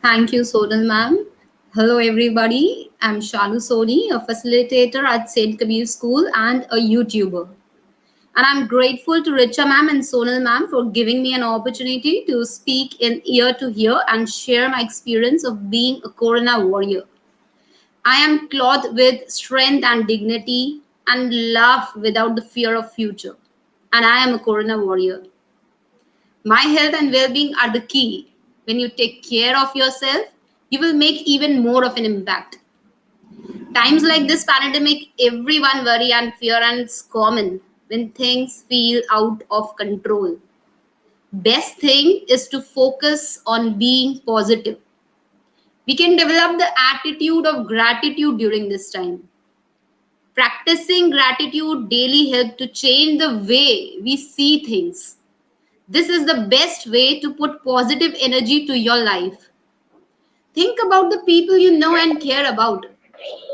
Thank you, Sonal ma'am. Hello, everybody. I'm Shalu Soni, a facilitator at St. Kabir School and a YouTuber. And I'm grateful to Richa ma'am and Sonal ma'am for giving me an opportunity to speak in ear to ear and share my experience of being a Corona warrior. I am clothed with strength and dignity and laugh without the fear of future. And I am a Corona warrior. My health and well-being are the key. When you take care of yourself, you will make even more of an impact. Times like this pandemic, everyone worry and fear, and it's common when things feel out of control. Best thing is to focus on being positive. We can develop the attitude of gratitude during this time. Practicing gratitude daily help to change the way we see things. This is the best way to put positive energy to your life. Think about the people you know and care about.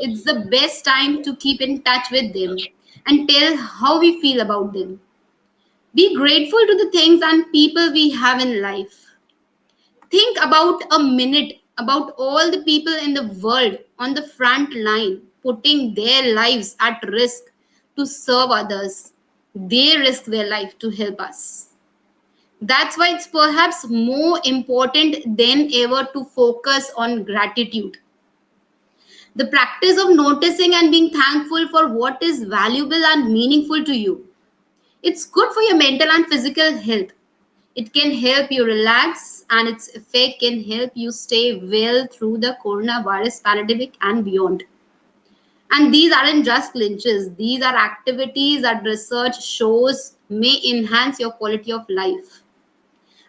It's the best time to keep in touch with them and tell how we feel about them. Be grateful to the things and people we have in life. Think about a minute about all the people in the world on the front line putting their lives at risk to serve others. They risk their life to help us. That's why it's perhaps more important than ever to focus on gratitude. The practice of noticing and being thankful for what is valuable and meaningful to you. It's good for your mental and physical health. It can help you relax, and its effect can help you stay well through the coronavirus pandemic and beyond. And these aren't just clinches, these are activities that research shows may enhance your quality of life.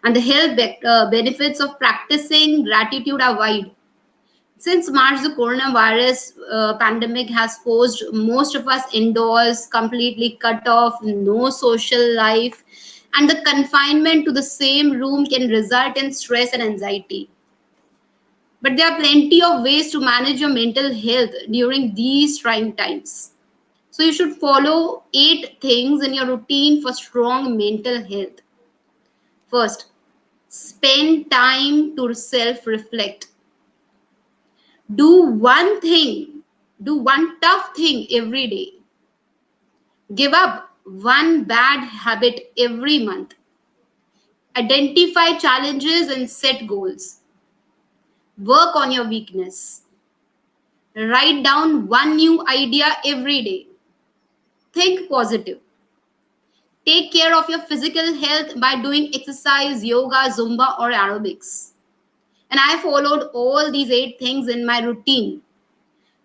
And the benefits of practicing gratitude are wide. Since March, the coronavirus pandemic has forced most of us indoors, completely cut off, no social life, and the confinement to the same room can result in stress and anxiety. But there are plenty of ways to manage your mental health during these trying times. So you should follow 8 things in your routine for strong mental health. First, spend time to self reflect. Do one thing, do one tough thing every day. Give up one bad habit every month. Identify challenges and set goals. Work on your weakness. Write down one new idea every day. Think positive. Take care of your physical health by doing exercise, yoga, Zumba, or aerobics. And I followed all these 8 things in my routine.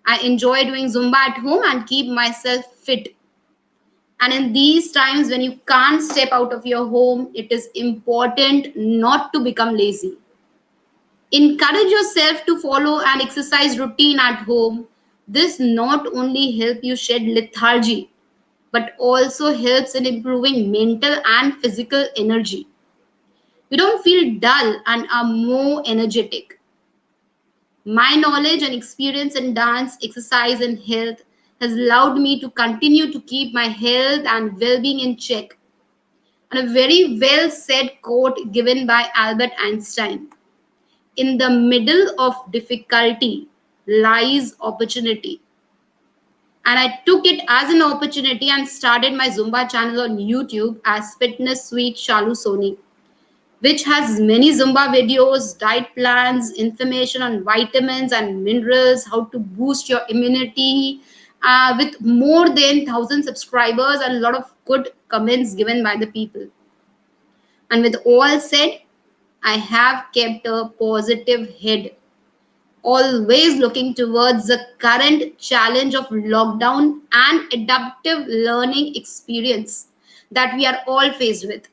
I enjoy doing Zumba at home and keep myself fit. And in these times when you can't step out of your home, it is important not to become lazy. Encourage yourself to follow an exercise routine at home. This not only helps you shed lethargy, but also helps in improving mental and physical energy. You don't feel dull and are more energetic. My knowledge and experience in dance, exercise, and health has allowed me to continue to keep my health and well being in check. And a very well said quote given by Albert Einstein: in the middle of difficulty lies opportunity. And I took it as an opportunity and started my Zumba channel on YouTube as Fitness Suite Shalu Soni, which has many Zumba videos, diet plans, information on vitamins and minerals, how to boost your immunity, with more than 1,000 subscribers and a lot of good comments given by the people. And with all said, I have kept a positive head, always looking towards the current challenge of lockdown and adaptive learning experience that we are all faced with.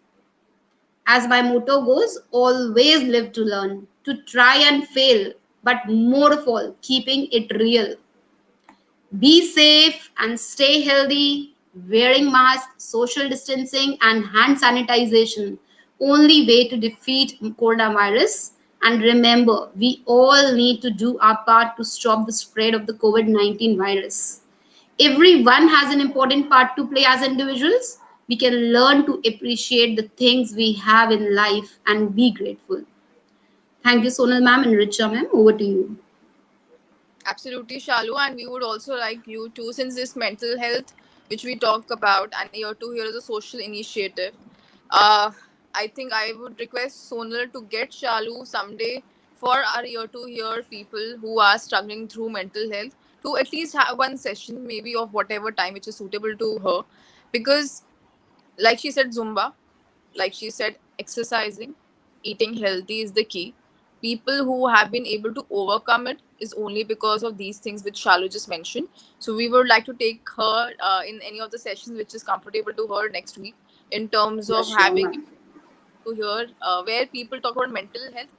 As my motto goes, always live to learn, to try and fail, but more of all, keeping it real. Be safe and stay healthy. Wearing masks, social distancing, and hand sanitization only way to defeat coronavirus. And remember, we all need to do our part to stop the spread of the COVID-19 virus. Everyone has an important part to play as individuals. We can learn to appreciate the things we have in life and be grateful. Thank you, Sonal ma'am and Richa ma'am. Over to you. Absolutely, Shalu, and we would also like you to, since this mental health, which we talk about, and year two here is a social initiative. I think I would request Sonal to get Shalu someday for our year two here people who are struggling through mental health to at least have one session, maybe of whatever time which is suitable to her, because, like she said, Zumba, like she said, exercising, eating healthy is the key. People who have been able to overcome it is only because of these things which Shalu just mentioned. So we would like to take her in any of the sessions which is comfortable to her next week, in terms Yeah, of sure, having ma'am. to hear where people talk about mental health.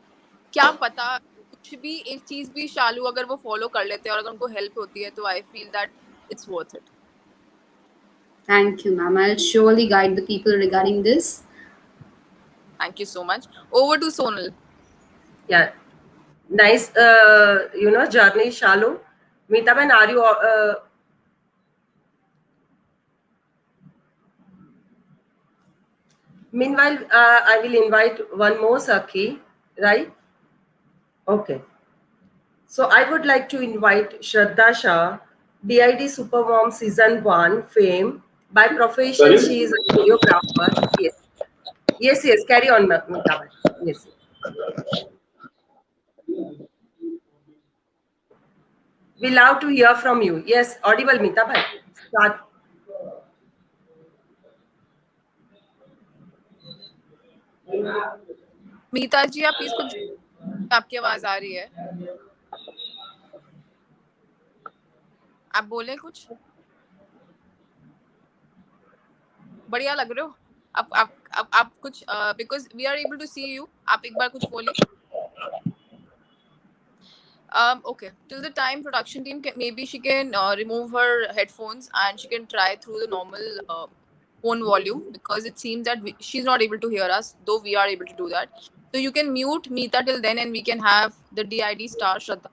क्या पता कुछ भी एक चीज भी शालू अगर वो follow कर लेते हैं और अगर उनको हेल्प होती है, तो I feel that it's worth it. Thank you, ma'am. I'll surely guide the people regarding this. Thank you so much. Over to Sonal. Yeah, nice, journey, Shalu. Meetaben, are you? Meanwhile, I will invite one more Sakhi, right? Okay. So I would like to invite Shraddha Shah, DID Supermom Season 1 fame. By profession, she is a choreographer. Yes. Yes, carry on, Meetaben. Yes. We love to hear from you. Yes, audible, Meetaben. Start. मीता जी, आप please कुछ, आपकी आवाज आ रही है, आप बोले कुछ. बढ़िया लग रहे हो आप कुछ, because we are able to see you. आप एक बार कुछ बोलिए. Okay, till the time production team maybe she can remove her headphones and she can try through the normal phone volume, because it seems that she's not able to hear us, though we are able to do that. So you can mute Meeta till then, and we can have the DID star Shraddha.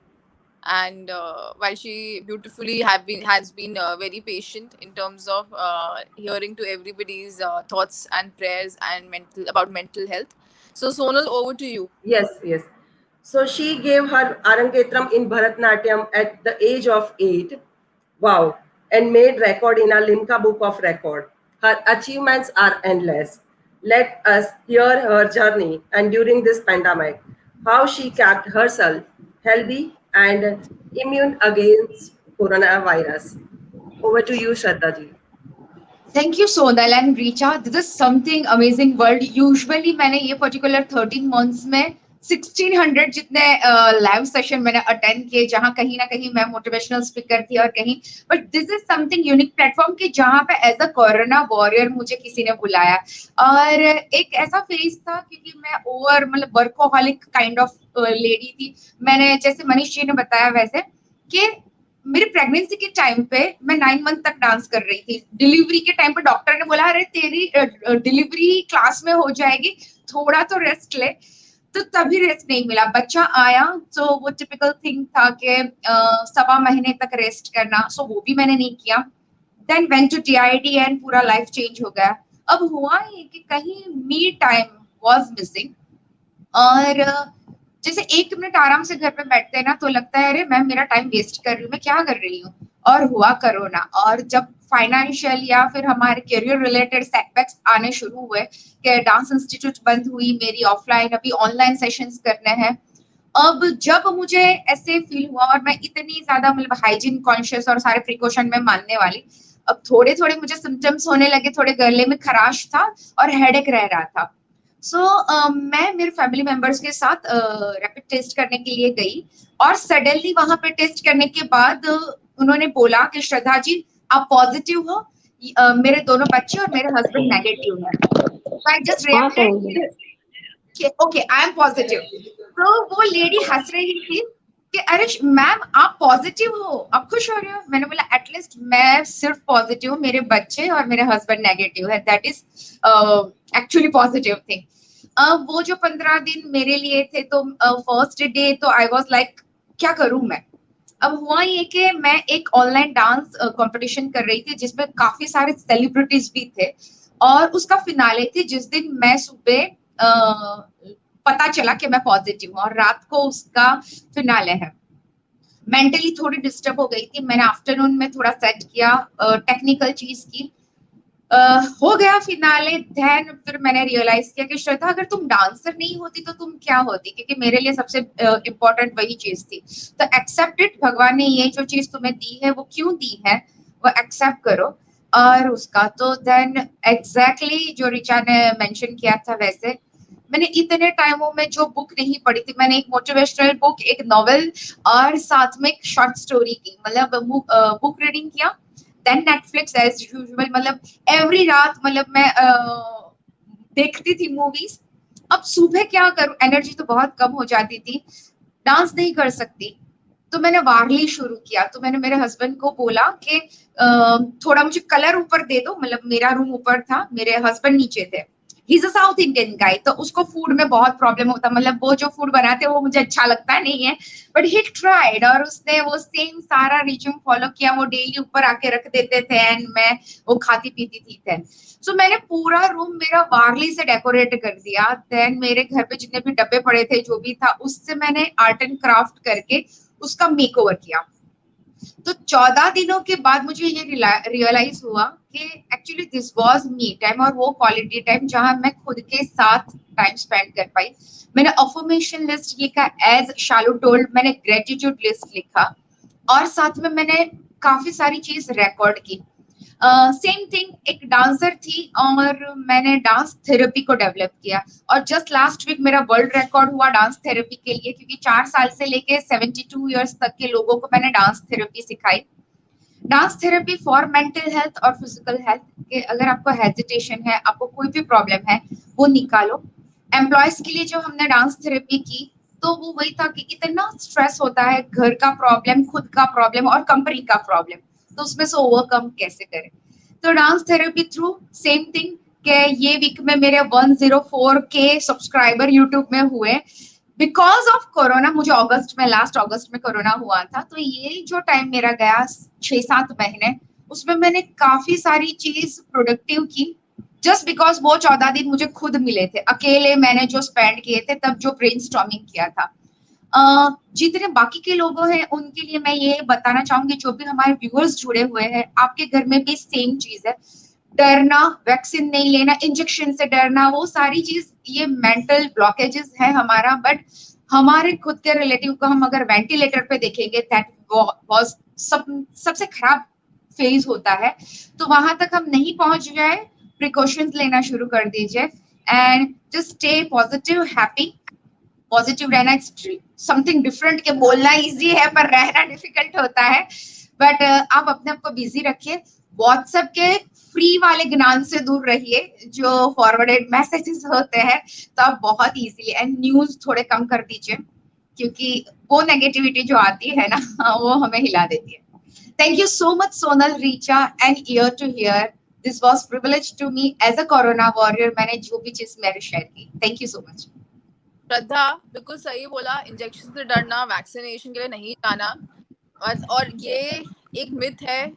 And while she beautifully has been very patient in terms of hearing to everybody's thoughts and prayers and about mental health. So Sonal, over to you. Yes. So she gave her Arangetram in Bharatnatyam at the age of 8. Wow. And made record in a Limca Book of Record. Her achievements are endless. Let us hear her journey and during this pandemic, how she kept herself healthy and immune against coronavirus. Over to you, Shraddha ji. Thank you, Sonal and Richa. This is something amazing world. Usually मैंने ये particular 13 months में 1600 जितने live session मैंने attend किए, जहां कहीं ना कहीं मैं मोटिवेशनल स्पीकर थी और कहीं, but this is something unique platform कि जहां पे एज अ कोरोना वॉरियर मुझे किसी ने बुलाया. और एक ऐसा फेज था क्योंकि मैं ओवर मतलब वर्कोहॉलिक काइंड ऑफ लेडी थी. मैंने जैसे मनीष जी ने बताया वैसे कि मेरी प्रेगनेंसी के टाइम पे मैं 9 मंथ तक डांस कर रही थी. डिलीवरी के टाइम पे डॉक्टर ने बोला अरे तेरी डिलीवरी क्लास में हो जाएगी, थोड़ा तो रेस्ट ले. तो तभी रेस्ट नहीं मिला. बच्चा आया तो वो टिपिकल थिंग था कि 1.25 महीने तक रेस्ट करना, सो वो भी मैंने नहीं किया. Then went to DID and पूरा लाइफ चेंज हो गया. अब हुआ ये कि कहीं मी टाइम वाज मिसिंग, और जैसे 1 मिनट आराम से घर पे बैठते हैं ना तो लगता है अरे मैं मेरा टाइम वेस्ट कर रही हूँ, मैं क्या कर रही हूँ. और हुआ कोरोना, और जब फाइनेंशियल या फिर हमारे करियर रिलेटेड सेटबैक्स आने शुरू हुए कि डांस इंस्टीट्यूट बंद हुई मेरी, ऑफलाइन अभी ऑनलाइन सेशंस करने हैं. अब जब मुझे ऐसे फील हुआ और मैं इतनी ज्यादा मतलब हाइजीन कॉन्शियस और सारे प्रिकॉशन में मानने वाली, अब थोड़े थोड़े मुझे सिम्टम्स होने लगे, थोड़े गले में खराश था और हेडेक रह रहा था. सो मैं मेरे फैमिली मेंबर्स के साथ रैपिड टेस्ट करने के लिए गई, और सडनली वहां पे टेस्ट करने के बाद उन्होंने बोला कि श्रद्धा जी आप पॉजिटिव हो, मेरे दोनों बच्चे और मेरे हस्बैंड नेगेटिव है. I just reacted okay I am positive. तो वो लेडी हंस रही थी कि अरे मैम आप पॉजिटिव हो, आप खुश हो रहे हो. मैंने बोला एटलीस्ट मैं सिर्फ पॉजिटिव हूँ, मेरे बच्चे और मेरे हस्बैंड नेगेटिव है, that is actually positive thing. वो जो 15 दिन मेरे लिए थे, तो फर्स्ट डे तो आई वाज लाइक क्या करूं मैं. अब हुआ ये कि मैं एक ऑनलाइन डांस कंपटीशन कर रही थी जिसमें काफी सारे सेलिब्रिटीज भी थे, और उसका फिनाले थी जिस दिन मैं सुबह पता चला कि मैं पॉजिटिव हूँ और रात को उसका फिनाले है. मेंटली थोड़ी डिस्टर्ब हो गई थी. मैंने आफ्टरनून में थोड़ा सेट किया, टेक्निकल चीज की, हो गया फिनाले. देन फिर मैंने रियलाइज किया कि श्रद्धा अगर तुम डांसर नहीं होती तो तुम क्या होती, क्योंकि मेरे लिए सबसे इम्पोर्टेंट वही चीज थी. तो एक्सेप्ट इट, भगवान ने ये जो चीज तुम्हें दी है वो क्यों दी है वो एक्सेप्ट करो. और उसका तो देन एग्जैक्टली जो रिचा ने मेंशन किया था वैसे मैंने इतने टाइमों में जो बुक नहीं पढ़ी थी, मैंने एक मोटिवेशनल बुक, एक नॉवेल और साथ में एक शॉर्ट स्टोरी की, मतलब बुक रीडिंग किया, देन नेटफ्लिक्स एज यूजुअल, मतलब एवरी रात मतलब मैं देखती थी मूवीज। अब सुबह क्या करूं, एनर्जी तो बहुत कम हो जाती थी, डांस नहीं कर सकती, तो मैंने वारली शुरू किया। तो मैंने मेरे हस्बैंड को बोला कि थोड़ा मुझे कलर ऊपर दे दो, मतलब मेरा रूम ऊपर था, मेरे हस्बैंड नीचे थे। He is a south Indian guy, तो उसको फूड में बहुत प्रॉब्लम होता, मतलब वो जो फूड बनाते हैं वो मुझे अच्छा लगता नहीं है, बट ही ट्राइड और उसने वो सेम सारा रिच्युअल फॉलो किया। वो डेली ऊपर आके रख देते थे एंड मैं वो खाती पीती थी। देन सो मैंने पूरा रूम मेरा वारली से डेकोरेट कर दिया। देन मेरे घर पे जितने भी डब्बे पड़े थे, जो भी था, उससे मैंने आर्ट एंड क्राफ्ट करके उसका मेकओवर किया। तो 14 दिनों के बाद मुझे ये रियलाइज हुआ कि actually this was me time, और वो क्वालिटी टाइम जहां मैं खुद के साथ टाइम स्पेंड कर पाई। मैंने अफर्मेशन लिस्ट लिखा एज शालू टोल्ड, मैंने ग्रेटिट्यूड लिस्ट लिखा, और साथ में मैंने काफी सारी चीज रिकॉर्ड की। सेम थिंग, एक डांसर थी और मैंने डांस थेरेपी को डेवलप किया, और जस्ट लास्ट वीक मेरा वर्ल्ड रिकॉर्ड हुआ डांस थेरेपी के लिए, क्योंकि 4 साल से लेके 72 इयर्स तक के लोगों को मैंने डांस थेरेपी सिखाई। Dance therapy for mental health और फिजिकल हेल्थ के, अगर आपको हेजिटेशन है, आपको कोई भी प्रॉब्लम है, वो निकालो। एम्प्लॉयज के लिए जो हमने डांस थेरेपी की, तो वो वही था कि इतना स्ट्रेस होता है, घर का प्रॉब्लम, खुद का प्रॉब्लम और कंपनी का प्रॉब्लम, तो उसमें से ओवरकम कैसे करें। तो dance therapy through same thing के ये वीक में मेरे 104K सब्सक्राइबर यूट्यूब में हुए बिकॉज ऑफ कोरोना। मुझे अगस्त में, लास्ट अगस्त में कोरोना हुआ था, तो ये जो टाइम मेरा गया 6-7 महीने, उसमें मैंने काफी सारी चीज प्रोडक्टिव की, जस्ट बिकॉज वो 14 दिन मुझे खुद मिले थे, अकेले मैंने जो स्पेंड किए थे, तब जो ब्रेनस्टॉर्मिंग किया था। जितने बाकी के लोग हैं उनके लिए मैं ये बताना चाहूंगी, जो भी हमारे व्यूअर्स जुड़े हुए हैं, आपके घर में भी सेम चीज है, डरना, वैक्सीन नहीं लेना, इंजेक्शन से डरना, वो सारी चीज ये मेंटल ब्लॉकेजेस है हमारा। बट हमारे खुद के रिलेटिव को हम अगर वेंटिलेटर पे देखेंगे, दैट वाज सबसे खराब फेज होता है, तो वहां तक हम नहीं पहुंच जाए, प्रिकॉशंस लेना शुरू कर दीजिए and just stay positive, happy. Positive रहना समथिंग डिफरेंट, के बोलना इजी है पर रहना डिफिकल्ट होता है। बट आप अपने आप को बिजी रखिए, व्हाट्सएप के फ्री वाले ज्ञान से दूर रहिए, जो फॉरवर्डेड मैसेजेस होते हैं, तो आप बहुत इजीली, एंड न्यूज थोड़े कम कर दीजिए, क्योंकि वो नेगेटिविटी जो आती है ना, वो हमें हिला देती है। Thank you so much Sonal, Richa and year to year, this was privilege to me as a corona warrior. मैंने जो भी चीज मेरे शेयर की, thank you so much. Shraddha बिल्कुल सही बोला, इंजेक्शन से डरना, वैक्सीनेशन के लिए नहीं जाना, और ये एक मिथ है,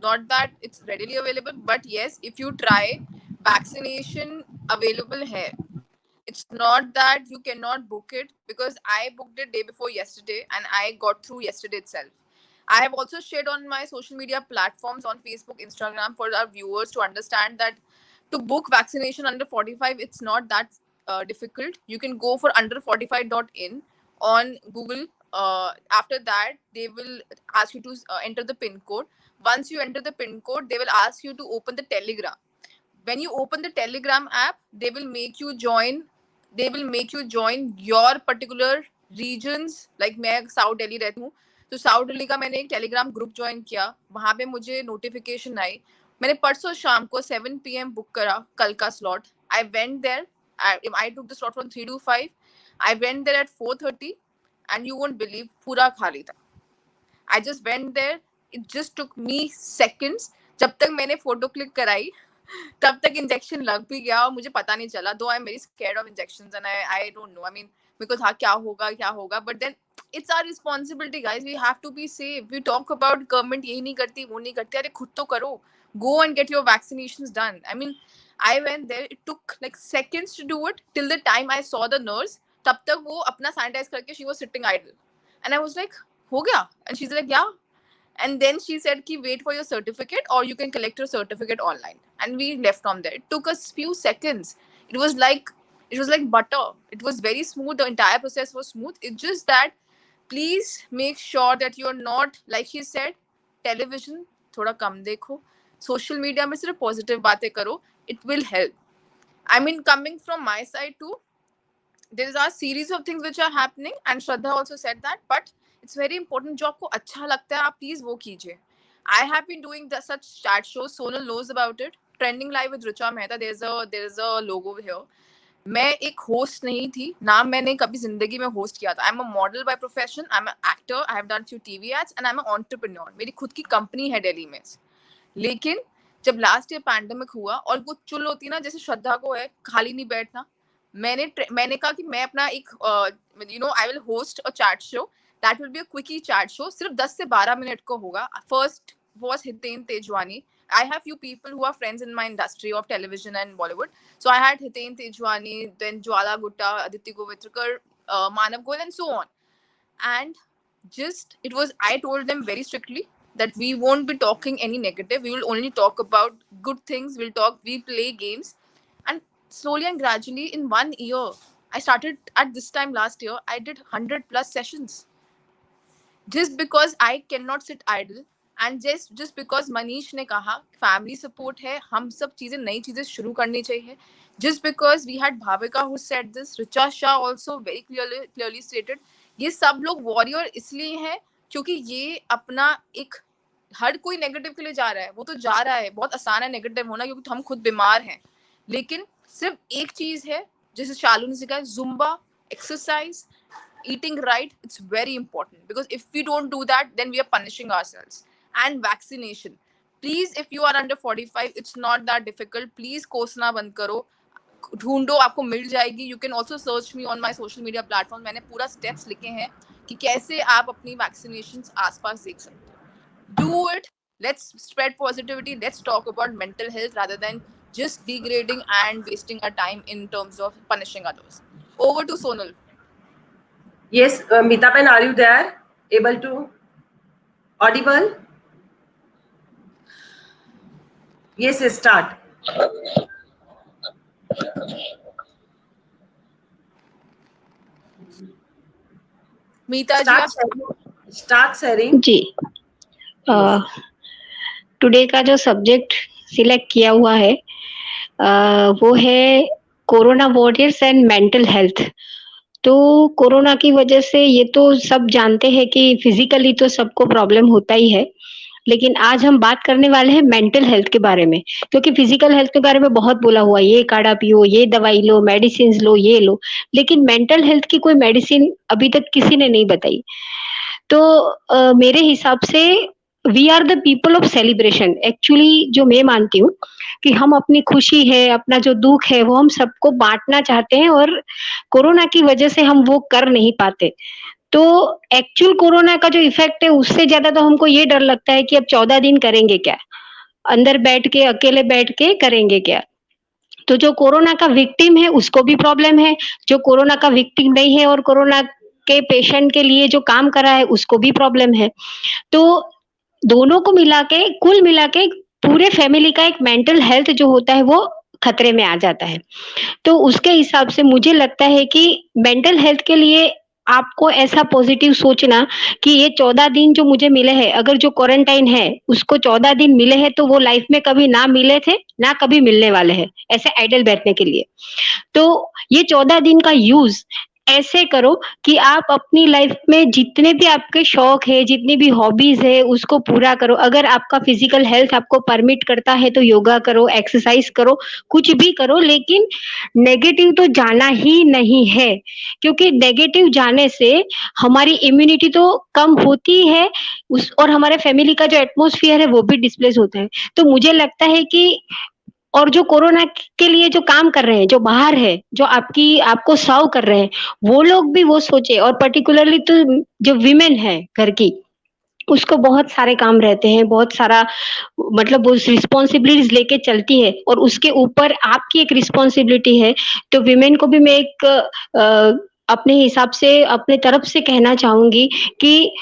not that it's readily available, but yes, if you try, vaccination available है. It's not that you cannot book it, because I booked it day before yesterday and I got through yesterday itself. I have also shared on my social media platforms on Facebook, Instagram, for our viewers to understand that to book vaccination under 45, it's not that difficult. You can go for under45.in on Google. After that, they will ask you to enter the PIN code. Once you enter the PIN code, they will ask you to open the Telegram. When you open the Telegram app, they will make you join your particular regions. Like मैं south Delhi रहती हूँ, तो south Delhi का मैंने एक Telegram group join किया, वहां पे मुझे नोटिफिकेशन आई। मैंने परसों शाम को 7 PM बुक करा कल का slot. I went there, I took the slot from 3 to 5. I went there at 4:30 and you won't believe, पूरा खाली था। I just went there, it just took me seconds. जब तक मैंने फोटो क्लिक कराई, तब तक इंजेक्शन लग भी गया और मुझे पता नहीं चला। Though I'm very scared of injections and I don't know, I mean, because हाँ क्या होगा, but then it's our responsibility, guys. We have to be safe. We talk about government यही नहीं करती, वो नहीं करती, अरे खुद तो करो। Go and get your vaccinations done. I mean, I went there, it took like seconds to do it, till the time I saw the nurse. तब तक वो अपना सैनिटाइज करके she was sitting idle, and I was like, हो गया? And she's like, yeah. And then she said ki wait for your certificate, or you can collect your certificate online. And we left from there. It took us few seconds. It was like butter. It was very smooth. The entire process was smooth. It's just that please make sure that you're not, like she said, television थोड़ा कम देखो, social media में सिर्फ positive बातें करो. It will help. I mean, coming from my side too, there are series of things which are happening, and Shraddha also said that, but it's very important जो आपको अच्छा लगता है आप please वो कीजिए. I have been doing such chat shows. Sonal knows about it. Trending Live with Richa Mehta. There's a logo here. मैं एक होस्ट नहीं थी ना, मैंने कभी जिंदगी में होस्ट किया था. I am a model by profession, I am a actor, I have done few TV ads and I am a entrepreneur. मेरी खुद की कंपनी है दिल्ली में. लेकिन जब लास्ट ईयर पैंडेमिक हुआ और कुछ चुल होती ना, जैसे श्रद्धा को है खाली नहीं बैठना, मैंने कहा कि मैं अपना एक I will host a chat show. That will be a quickie chat show, सिर्फ 10 से 12 मिनट का होगा. First was Hiten Tejwani. I have few people who are friends in my industry of television and Bollywood. So I had Hiten Tejwani, then Jwala Gutta, Aditi Govitrkar, Manav Goel, and so on. And I told them very strictly that we won't be talking any negative. We will only talk about good things. We play games. And slowly and gradually, in 1 year, I started at this time last year, I did 100+ sessions. Just because I cannot sit idle. And just because Manish ने कहा family support है, हम सब चीजें नई चीजें शुरू करनी चाहिए. Just because we had Bhavika who said this, Richa Shah also very clearly stated. ये सब लोग वॉरियर इसलिए हैं क्योंकि ये अपना एक, हर कोई नेगेटिव के लिए जा रहा है, वो तो जा रहा है, बहुत आसान है नेगेटिव होना क्योंकि हम खुद बीमार हैं. लेकिन सिर्फ एक चीज है जैसे शालू ने सिखाया, Zumba, exercise, eating right, it's very important, because if we don't do that then we are punishing ourselves. And vaccination, please, if you are under 45, it's not that difficult. Please कोसना बंद करो, ढूंढो, आपको मिल जाएगी. You can also search me on my social media platform. मैंने पूरा steps लिखे हैं कि कैसे आप अपनी vaccinations आसपास देख सकते हो. Do it. Let's spread positivity. Let's talk about mental health rather than just degrading and wasting our time in terms of punishing others. Over to Sonal. Yes, Mita Pen, are you there? Able to? Audible? Yes, start. Mita ji, start sharing. Ji. Today का जो subject select किया हुआ है वो है corona warriors and mental health. तो corona की वजह से ये तो सब जानते हैं कि फिजिकली तो सबको प्रॉब्लम होता ही है, लेकिन आज हम बात करने वाले हैं मेंटल हेल्थ के बारे में. क्योंकि फिजिकल हेल्थ के बारे में बहुत बोला हुआ, ये काढ़ा पियो, ये दवाई लो, मेडिसिन लो, ये लो, लेकिन मेंटल हेल्थ की कोई मेडिसिन अभी तक किसी ने नहीं बताई. तो मेरे हिसाब से we are the people of celebration. Actually जो मैं मानती हूँ कि हम अपनी खुशी है, अपना जो दुख है, वो हम सबको बांटना चाहते हैं और कोरोना की वजह से हम वो कर नहीं पाते. तो एक्चुअल कोरोना का जो इफेक्ट है उससे ज्यादा तो हमको ये डर लगता है कि अब 14 दिन करेंगे क्या, अंदर बैठ के अकेले बैठ के करेंगे क्या. तो जो कोरोना का विक्टिम है उसको भी प्रॉब्लम है, जो कोरोना का विक्टिम नहीं है और कोरोना के पेशेंट के लिए जो काम कर रहा है उसको भी प्रॉब्लम है. तो दोनों को मिला के, कुल मिला के पूरे फैमिली का एक मेंटल हेल्थ जो होता है वो खतरे में आ जाता है. तो उसके हिसाब से मुझे लगता है कि मेंटल हेल्थ के लिए आपको ऐसा पॉजिटिव सोचना कि ये 14 दिन जो मुझे मिले हैं, अगर जो क्वारंटाइन है उसको 14 दिन मिले हैं तो वो लाइफ में कभी ना मिले थे, ना कभी मिलने वाले हैं ऐसे आइडल बैठने के लिए. तो ये 14 दिन का यूज ऐसे करो कि आप अपनी लाइफ में जितने भी आपके शौक है, जितनी भी हॉबीज है, उसको पूरा करो. अगर आपका फिजिकल हेल्थ आपको परमिट करता है तो योगा करो, एक्सरसाइज करो, कुछ भी करो, लेकिन नेगेटिव तो जाना ही नहीं है. क्योंकि नेगेटिव जाने से हमारी इम्यूनिटी तो कम होती है और हमारे फैमिली का जो एटमॉस्फेयर है वो भी डिस्प्लेस होता है. तो मुझे लगता है कि और जो कोरोना के लिए जो काम कर रहे हैं, जो बाहर है, जो आपको सर्व कर रहे हैं, वो लोग भी वो सोचे. और पर्टिकुलरली तो जो विमेन है घर की, उसको बहुत सारे काम रहते हैं, बहुत सारा मतलब वो रिस्पॉन्सिबिलिटीज लेके चलती है और उसके ऊपर आपकी एक रिस्पॉन्सिबिलिटी है. तो विमेन को भी मैं एक अपने हिसाब से, अपने तरफ से कहना चाहूंगी कि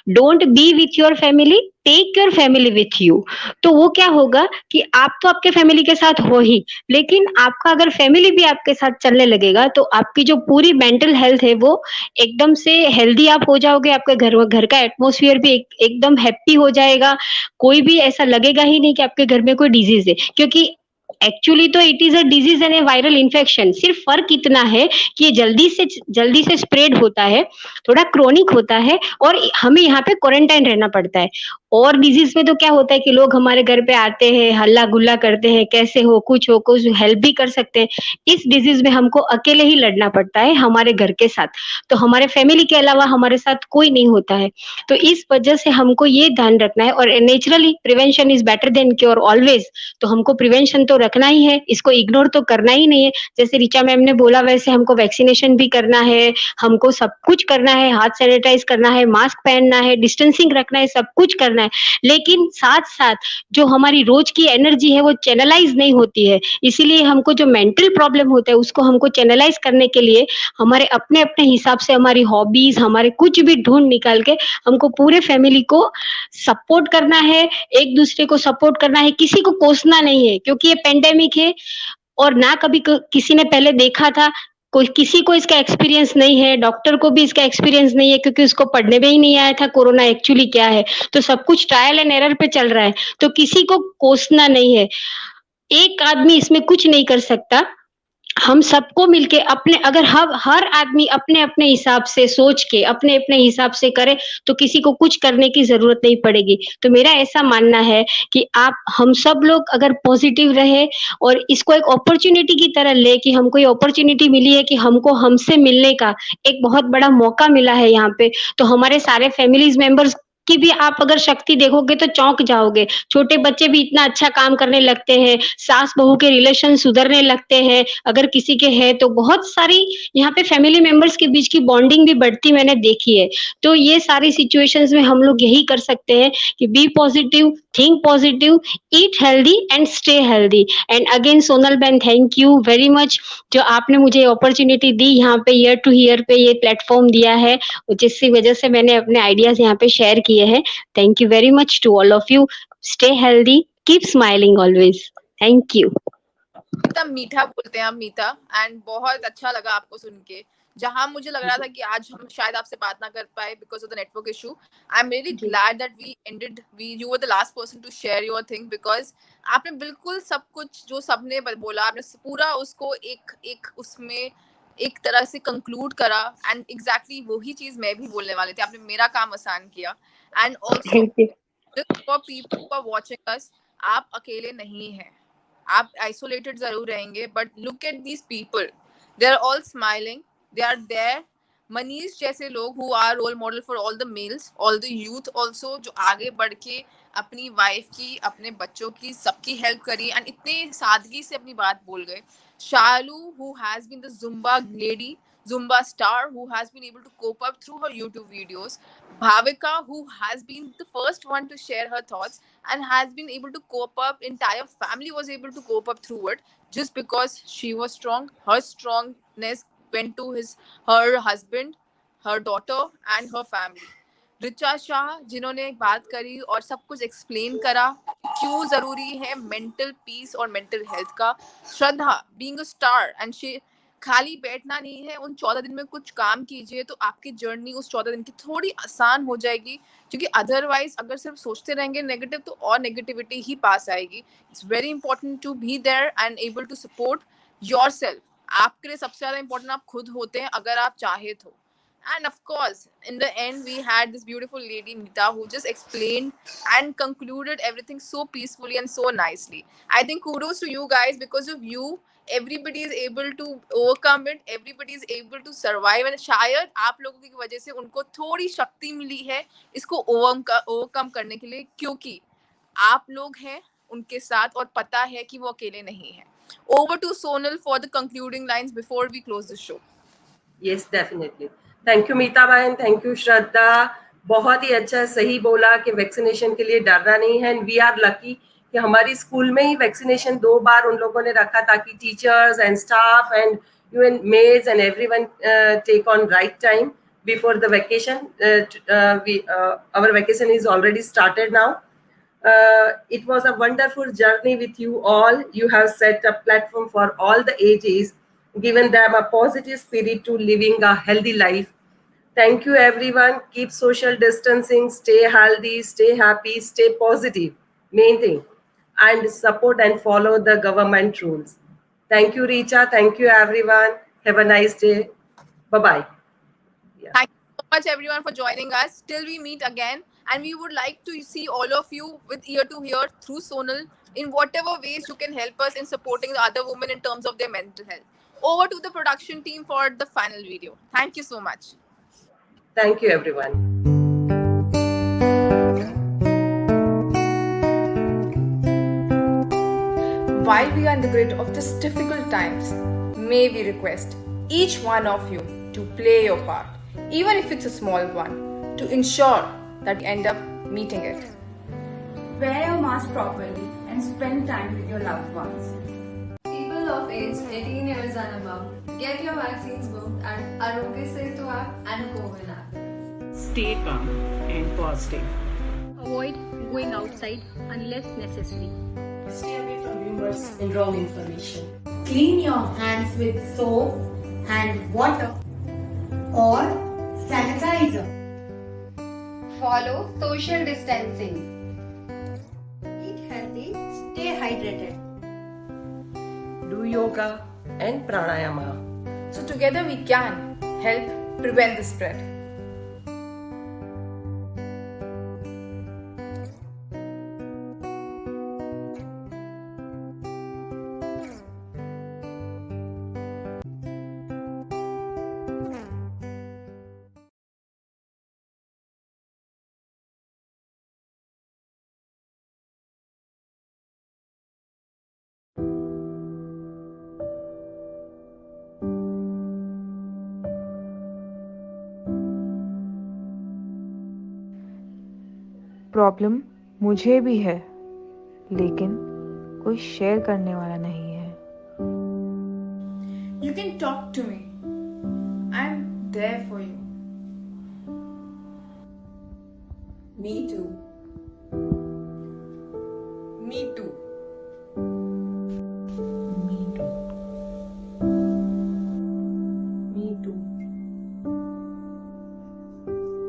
don't be with your family, take your family with you. तो वो क्या होगा कि आप तो आपके फैमिली के साथ हो ही, लेकिन आपका अगर फैमिली भी आपके साथ चलने लगेगा तो आपकी जो पूरी मेंटल हेल्थ है वो एकदम से हेल्दी आप हो जाओगे. आपके घर का एटमॉस्फेयर भी एकदम हैप्पी हो जाएगा. कोई भी ऐसा लगेगा ही नहीं कि आपके घर में कोई डिजीज है. क्योंकि एक्चुअली तो it is a disease and A viral infection. सिर्फ फर्क इतना है कि ये जल्दी से स्प्रेड होता है, थोड़ा क्रोनिक होता है और हमें यहाँ पे क्वारंटाइन रहना पड़ता है। और डिजीज में तो क्या होता है कि लोग हमारे घर पे आते हैं, हल्ला गुल्ला करते हैं, कैसे हो, कुछ हेल्प भी कर सकते हैं। इस डिजीज में हमको अकेले ही लड़ना पड़ता है हमारे घर के साथ, तो हमारे फैमिली के अलावा हमारे साथ कोई नहीं होता है। तो इस वजह से हमको ये ध्यान रखना है, और naturally prevention is better than cure always. तो हमको प्रिवेंशन तो रखना ही है, इसको इग्नोर तो करना ही नहीं है। जैसे रिचा मैम ने बोला वैसे हमको वैक्सीनेशन भी करना है, हमको सब कुछ करना है, हाथ सैनिटाइज करना है, मास्क पहनना है, डिस्टेंसिंग रखना है, सब कुछ करना है। लेकिन साथ साथ जो हमारी रोज की एनर्जी है वो चैनलाइज नहीं होती है, इसीलिए हमको जो मेंटल प्रॉब्लम होता है उसको हमको चैनलाइज करने के लिए हमारे अपने अपने हिसाब से हमारी हॉबीज, हमारे कुछ भी ढूंढ निकाल के हमको पूरे फैमिली को सपोर्ट करना है, एक दूसरे को सपोर्ट करना है, किसी को कोसना नहीं है, क्योंकि ये पेंडेमिक है और ना कभी किसी ने पहले देखा था, कोई किसी को इसका एक्सपीरियंस नहीं है, डॉक्टर को भी इसका एक्सपीरियंस नहीं है क्योंकि उसको पढ़ने में ही नहीं आया था कोरोना एक्चुअली क्या है। तो सब कुछ ट्रायल एंड एरर पे चल रहा है, तो किसी को कोसना नहीं है। एक आदमी इसमें कुछ नहीं कर सकता, हम सबको मिलके अपने, अगर हर आदमी अपने अपने हिसाब से सोच के अपने अपने हिसाब से करे तो किसी को कुछ करने की जरूरत नहीं पड़ेगी। तो मेरा ऐसा मानना है कि हम सब लोग अगर पॉजिटिव रहे और इसको एक अपॉर्चुनिटी की तरह ले कि हमको ये अपॉर्चुनिटी मिली है कि हमको हमसे मिलने का एक बहुत बड़ा मौका मिला है यहाँ पे, तो हमारे सारे फैमिलीज मेंबर्स की भी आप अगर शक्ति देखोगे तो चौंक जाओगे। छोटे बच्चे भी इतना अच्छा काम करने लगते हैं, सास बहू के रिलेशन सुधरने लगते हैं, अगर किसी के है तो बहुत सारी यहाँ पे फैमिली मेंबर्स के बीच की बॉन्डिंग भी बढ़ती मैंने देखी है। तो ये सारी सिचुएशंस में हम लोग यही कर सकते हैं कि be positive, think positive, eat healthy and stay healthy. And again Sonal ben, thank you very much जो आपने मुझे अपॉर्चुनिटी दी यहाँ पे ईयर टू ईयर पे ये प्लेटफॉर्म दिया है, जिसकी वजह से मैंने अपने आइडियाज यहाँ पे शेयर किए हैं। Thank you very much to all of you. Stay healthy, keep smiling always. Thank you. इतना मीठा बोलते हैं आप मीता, एंड बहुत अच्छा लगा आपको सुन के। जहां मुझे लग रहा था कि आज हम शायद आपसे बात ना कर पाए because of the network issue, I am really glad that we ended, you were the last person to share your thing, because आपने बिल्कुल सब कुछ जो सबने बोला आपने पूरा उसको एक उसमें एक तरह से कंक्लूड करा, एंड एग्जैक्टली वही चीज मैं भी बोलने वाली थी। आपने मेरा काम आसान किया। And also for people who are watching us, आप अकेले नहीं हैं, आप आइसोलेटेड जरूर रहेंगे, but look at these people, they are all smiling, they are there. Manish जैसे लोग who are role model for all the males, all the youth also, जो आगे बढ़ के अपनी वाइफ की, अपने बच्चों की, सबकी हेल्प करी एंड इतने सादगी से अपनी बात बोल गए। शालू who has been the Zumba lady, Zumba star who has been able to cope up through her YouTube videos. Bhavika who has been the first one to share her thoughts and has been able to cope up, entire family was able to cope up through it just because she was strong. Her strongness went to her husband, her daughter and her family. Richa Shah जिन्होंने बात करी और सब कुछ explain करा क्यों जरूरी है मेंटल पीस और मेंटल हेल्थ का। Shraddha being a star and she, खाली बैठना नहीं है, उन 14 दिन में कुछ काम कीजिए तो आपकी जर्नी उस 14 दिन की थोड़ी आसान हो जाएगी, क्योंकि अदरवाइज अगर सिर्फ सोचते रहेंगे नेगेटिव तो और नेगेटिविटी ही पास आएगी। It's very important to be there and able to support yourself. आपके लिए सबसे ज्यादा इंपॉर्टेंट आप खुद होते हैं अगर आप चाहे तो। And of course, in the end, we had this beautiful lady, Meeta, who just explained and concluded everything so peacefully and so nicely. I think kudos to you guys. Because of you, everybody is able to overcome it. Everybody is able to survive. And शायद आप लोगों की वजह से उनको थोड़ी शक्ति मिली है इसको overcome करने के लिए, क्योंकि आप लोग हैं उनके साथ और पता है कि वो अकेले नहीं हैं. Over to Sonal for the concluding lines before we close the show. Yes, definitely. Thank you Meeta बहन, थैंक यू श्रद्धा, बहुत ही अच्छा सही बोला कि वैक्सीनेशन के लिए डरना नहीं है। एंड वी आर लकी कि हमारी स्कूल में ही वैक्सीनेशन 2 बार उन लोगों ने रखा ताकि teachers and staff and even maids and everyone take on right time before the vacation. Our vacation is already started now. It was a wonderful journey with you all. You have set a platform for all the ages, given them a positive spirit to living a healthy life. Thank you everyone. Keep social distancing, stay healthy, stay happy, stay positive. Main thing. and support and follow the government rules. Thank you, Richa. Thank you, everyone. Have a nice day. Bye-bye. Thank you so much, everyone, for joining us. Till we meet again. And we would like to see all of you with ear to ear through Sonal in whatever ways you can help us in supporting the other women in terms of their mental health. Over to the production team for the final video. Thank you so much. Thank you, everyone. While we are in the grid of these difficult times, may we request each one of you to play your part, even if it's a small one, to ensure that we end up meeting it. Wear your mask properly and spend time with your loved ones. People of age 18 years and above, get your vaccines booked at Arogya Setu app and Cowin app. Stay calm and positive. Avoid going outside unless necessary. Stay away from rumors and wrong information. Clean your hands with soap and water or sanitizer. Follow social distancing. Eat healthy, stay hydrated. Do yoga and pranayama. So together we can help prevent the spread. Problem मुझे भी है, लेकिन कोई share करने वाला नहीं है. You can talk to me. I'm there for you. Me too. Me too. Me too. Me too.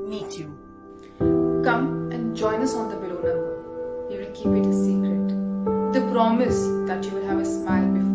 Me too. Come and join us on the below number. We will keep it a secret. The promise that you will have a smile before